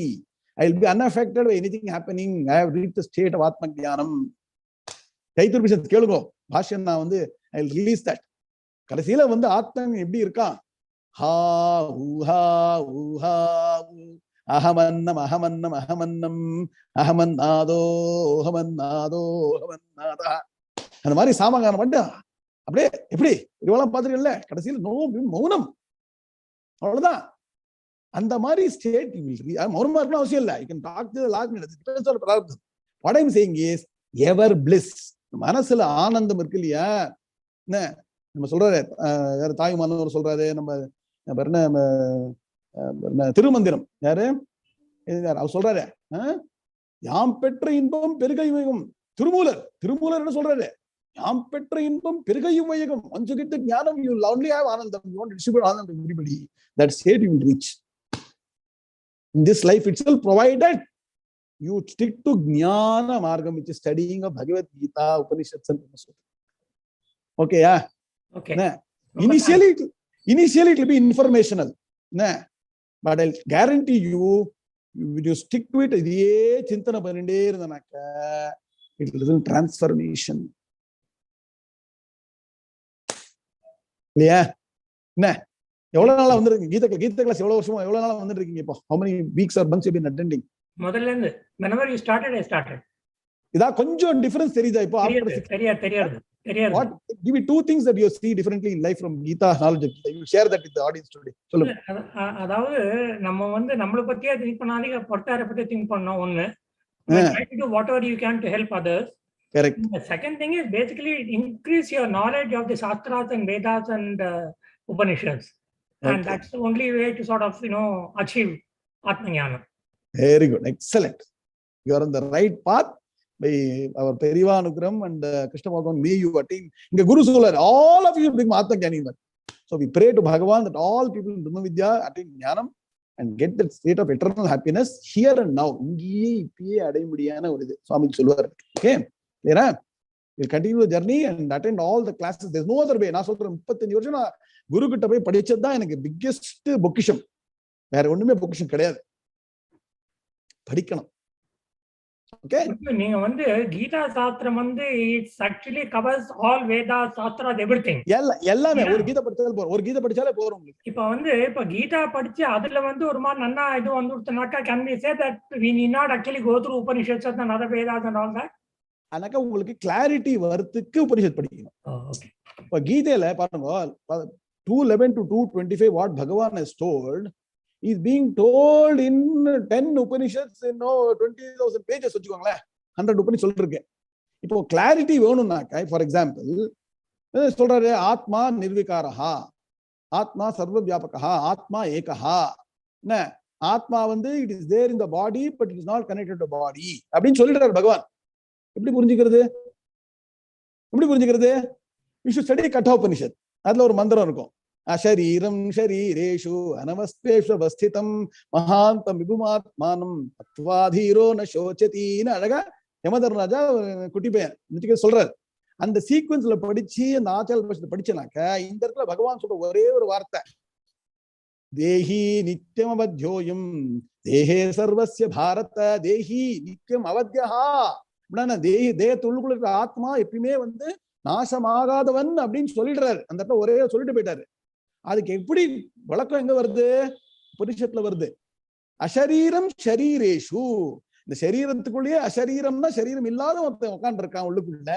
I will be unaffected by anything happening. I have reached the state of Atma Jnanam. கைத்துர்பிஷத் கேளுங்க, பாஷ்யம் நான் I will release that. கடைசியில ஆத்மன் எப்படி இருக்கான்? ஹா ஊஹா ஊஹா அஹமன்னம் அஹமன்னம் அஹமன்னம் அஹமன்னாதோ அஹமன்னாதோ அஹமன்னாதா. அந்த மாதிரி சாமகானம் பண்ண அப்படியே எப்படி இதுவெல்லாம் பார்த்துருக்கல. கடைசியில் மௌனம், அவ்வளவுதான். அந்த மாதிரி ஸ்டேட் மௌனமா இருக்கணும் அவசியம் இல்லை. You can talk to the last minute. Depends on the problem. What I'm saying is ever bliss. மனசுல ஆனந்தம் இருக்கு இல்லையா? என்ன நம்ம சொல்றாரு, யாரு தாயுமானவர் சொல்றாரு, நம்ம திருமந்திரம் யாரு அவர் சொல்றாரு, யாம் பெற்ற இன்பம் பெருகையும் வையகம். திருமூலர் என்ன சொல்றாரு? யாம் பெற்ற இன்பம் பெருகையும் வையகம். Once you get the ஞானம், you will only have ஆனந்தம். You want to distribute ஆனந்தம் to everybody. That state you will reach in this life itself, provided you stick to Gnana Margam, which is studying of Bhagavad Gita, Upanishads and Brahma Sutra. Okay, yeah? Okay. Nah. Initially it will be informational. Nah. But I'll guarantee you, if you stick to it, it will result in transformation. Yeah? Nah. எவ்வளவு நாளா வந்திருக்கீங்க Geetha class? எவ்வளவு வருஷமா எவ்வளவு நாளா வந்துட்டு இருக்கீங்க இப்போ? How many weeks or months you been attending? முதல்ல இருந்து whenever you started I started. இதா கொஞ்சம் டிஃபரன்ஸ் தெரியுதா இப்போ? தெரியாது. What give me two things that you see differently in life from Gita knowledge? You share that with the audience today. சொல்லுங்க. அதாவது நம்ம நம்மள பத்தியே திங்க் பண்ணாதீங்க, பொறுத்தார பத்தி திங்க் பண்ணோம். ஒண்ணு, try to do whatever you can to help others. Correct. The second thing is basically increase your knowledge of the Shastras and Vedas and Upanishads. And that's the only way to sort of, achieve Atma Jnana. Very good. Excellent. You are on the right path by our Periva Anugram and Krishna Bhagavan. May you attain. Inga Guru Solar, all of you become Atma Jnani. So we pray to Bhagavan that all people in Brahmavidya attain Jnanam and get that state of eternal happiness here and now. Ingiye ippeye adaimbudiyana oru idu Swami solluvar. Okay? Clear? We'll continue the journey and attend all the classes. There's no other way. நான் சொல்றேன் 35 வருஷம் நான் குரு கிட்ட போய் படிச்சது தான் எனக்கு biggest பொக்கிஷம். வேற ஒண்ணுமே பொக்கிஷம் கிடையாது. படிக்கணும். ஓகே, நீங்க கீதா சாஸ்திரம் it's actually covers all Veda Shastras everything. எல்லாமே ஒரு கீதா படிச்சாலே போறோம். ஒரு கீதா படிச்சாலே போறோம் உங்களுக்கு. இப்ப கீதா படிச்சு அதுல ஒரு மாதிரி நன்னா இது வந்துருச்சுனாக்கா can we say that we need not actually go through Upanishads and other Vedas and all that? அனக்க உங்களுக்கு கிளாரிட்டி வரதுக்கு உபனிஷத் படிக்கணும். இப்ப கீதையில பாருங்க 2:11 to 2:25 what Bhagavan has told is being told in 10 Upanishads, 20,000 pages வச்சுக்கோங்களேன். 100 உபனிஷத் சொல்லிருக்கேன். இப்போ கிளாரிட்டி வேணும்னாக்கா ஃபார் எக்ஸாம்பிள் சொல்றாரு ஆத்மா நிர்விகாரஹா, ஆத்மா சர்வ வியாபகஹா, ஆத்மா ஏகஹா. என்ன ஆத்மா it is there in the body but it is not connected to body அப்படின்னு சொல்லிடுறாரு பகவான். எப்படி புரிஞ்சுக்கிறது? எப்படி புரிஞ்சுக்கிறது? You should study Kathopanishad. அதுல ஒரு மந்திரம் இருக்கும், அஷரீரம் ஷரீரேஷு அனவஸ்தேஷு அவஸ்திதம் மகாந்தம் விபுமாத்மானம் அத்வாதீரோ ந சோச்சதின்னு அழகா யமதர்மராஜா குட்டி பையன் சொல்றாரு. அந்த சீக்வன்ஸ்ல படிச்சு அந்த ஆச்சார பரிஷத்தை படிச்சனாக்க இந்த இடத்துல பகவான் சொல்ற ஒரே ஒரு வார்த்தை, தேஹி நித்தியம் அவத்யோயம் தேஹே சர்வஸ்ய பாரத தேஹி நித்தியம் அவத்யஹா. அப்படின்னா தேகத்துள்ளுக்குள்ள இருக்கிற ஆத்மா எப்பயுமே நாசமாகாதவன் அப்படின்னு சொல்லிடுறாரு. அந்த இடத்துல ஒரே சொல்லிட்டு போயிட்டாரு. அதுக்கு எப்படி வழக்கம் எங்க வருது? புரிஷத்துல வருது, அஷரீரம் ஷரீரேஷு. இந்த சரீரத்துக்குள்ளேயே அஷரீரம்னா சரீரம் இல்லாத ஒருத்தன் உட்காந்து இருக்கான் உள்ளுக்குள்ள.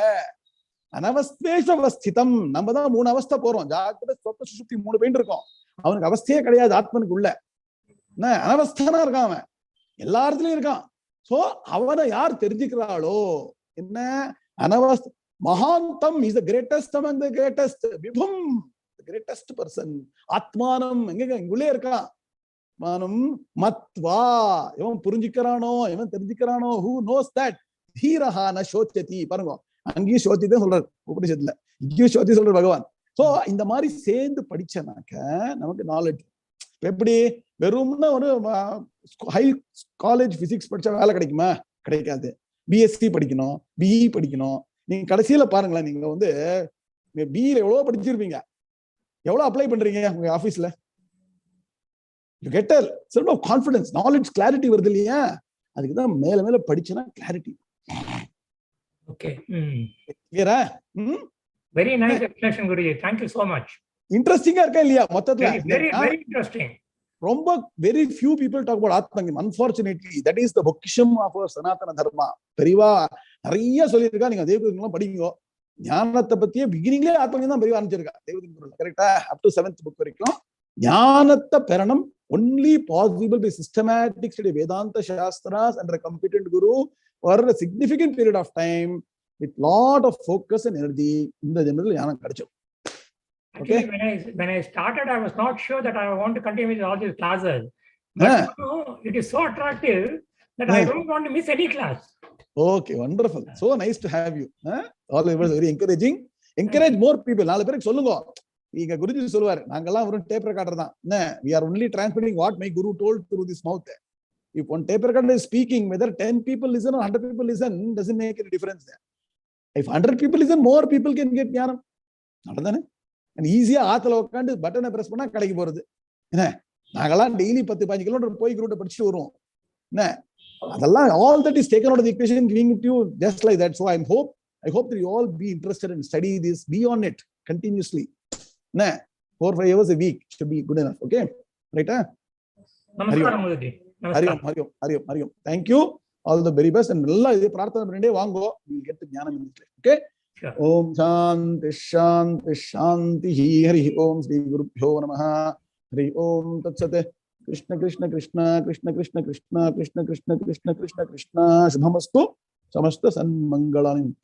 அனவஸ்தேஷ அவஸ்திதம். நம்ம தான் 3 அவஸ்தை போறோம், ஜாக்கிரதை சொப்ன சுசுப்தி 3 பெயின் இருக்கும். அவனுக்கு அவஸ்தையே கிடையாது ஆத்மனுக்கு உள்ள. அனவஸ்தனா இருக்கான், அவன் எல்லா இடத்துலயும் இருக்கான். சோ அவனை யார் தெரிஞ்சுக்கிறாளோ என்ன அனவஸ்த மகாந்தம் is the greatest among the greatest, விபும் the greatest person. ஆத்மானம் எங்க இங்குள்ளே இருக்கான். மானம் மத்வா, இவன் புரிஞ்சுக்கிறானோ, இவன் தெரிஞ்சுக்கிறானோ, who knows that தீரஹா ந சோச்சதி. பாருங்க, அங்கேயும் சோத்தி தான் சொல்றாரு உபநிஷத்துல, இங்கேயும் சோத்தி சொல்றாரு பகவான். சோ இந்த மாதிரி சேர்ந்து படிச்சனாக்க நமக்கு நாலேஜ். எப்படி வெறும்னா ஒரு ஹை காலேஜ் பிசிக்ஸ் படிச்சா வேலை கிடைக்குமா? கிடைக்காது. பிஎஸ்சி படிக்கணும், பிஇ படிக்கணும். நீங்க கடைசியில பாருங்களேன், நீங்க பிஇல எவ்வளவு படிச்சிருப்பீங்க, எவ்வளவு அப்ளை பண்றீங்க உங்க ஆபீஸ்ல? You get a sort of confidence, knowledge, clarity வருது இல்லையா? அதுக்குதான் மேல மேல படிச்சனா கிளாரிட்டி. ஓகே, கிளியரா? Very nice explanation Guruji, thank you so much. இன்ட்ரெஸ்டிங்கா இருக்கா இல்லையா? மொத்தத்துல very very interesting. ரொம்ப very few people talk about ஆத்மஞானம். Unfortunately, that is the பொக்கிஷம் of our சனாதன தர்மா. பெரியவா நிறைய சொல்லியிருக்கா. நீங்க தேவதூதன் படிங்க, ஞானத்தை பத்தியே பிகினிங்லேயே ஆத்மஞானம் தான் பெரியவா ஆரம்பிச்சிருக்கா. தேவதூதன் கரெக்டா up to 7th book வரைக்கும் ஞானத்தை பெறணும் only possible by systematic study Vedanta Shastras under a competent guru for a significant period of time with lot of focus and energy. இந்த ஜெனரல் ஞானம் கிடைச்சோம். Okay. When I started, I was not sure that I want to continue with all these classes. But it is so attractive that I don't want to miss any class. Okay, wonderful. So nice to have you. All of us very encouraging. Encourage more people. 4 பேருக்கு சொல்லுங்க. இங்க குருஜி சொல்லுவாரு, நாங்கெல்லாம் ஒரு tape recorder தான். We are only transmitting what my guru told through this mouth. If one tape recorder is speaking, whether 10 people listen or 100 people listen, doesn't make any difference there. If 100 people listen, more people can get ஞானம். நடந்தானே? ஈஸியா ஆத்துல உட்காந்து பட்டனை press பண்ணா கடைக்கு போறது. என்ன நாங்கெல்லாம் டெய்லி 10-15 கிலோமீட்டர் போய் குரூட்ட படிச்சுட்டு வருவோம். என்ன அதெல்லாம் all that is taken out of the equation, giving it to you just like that. So I hope that you all be interested and study this, be on it continuously. என்ன 4-5 hours a week should be good enough. Okay, right? நமஸ்காரம் Guruji. Hariom. Thank you, all the very best. and நல்லா இது பிரார்த்தனை பண்ணிட்டே வாங்கோ, you will get the ஞானம் in this. Okay. Om Shanti Shanti Shanti. Hari Om Shri Gurubhyo Namah. Hari Om Tat Sat. Krishna Krishna Krishna Krishna Krishna Krishna Krishna Krishna Krishna Krishna Krishna Shubhamastu. Samasta Sanmangalani.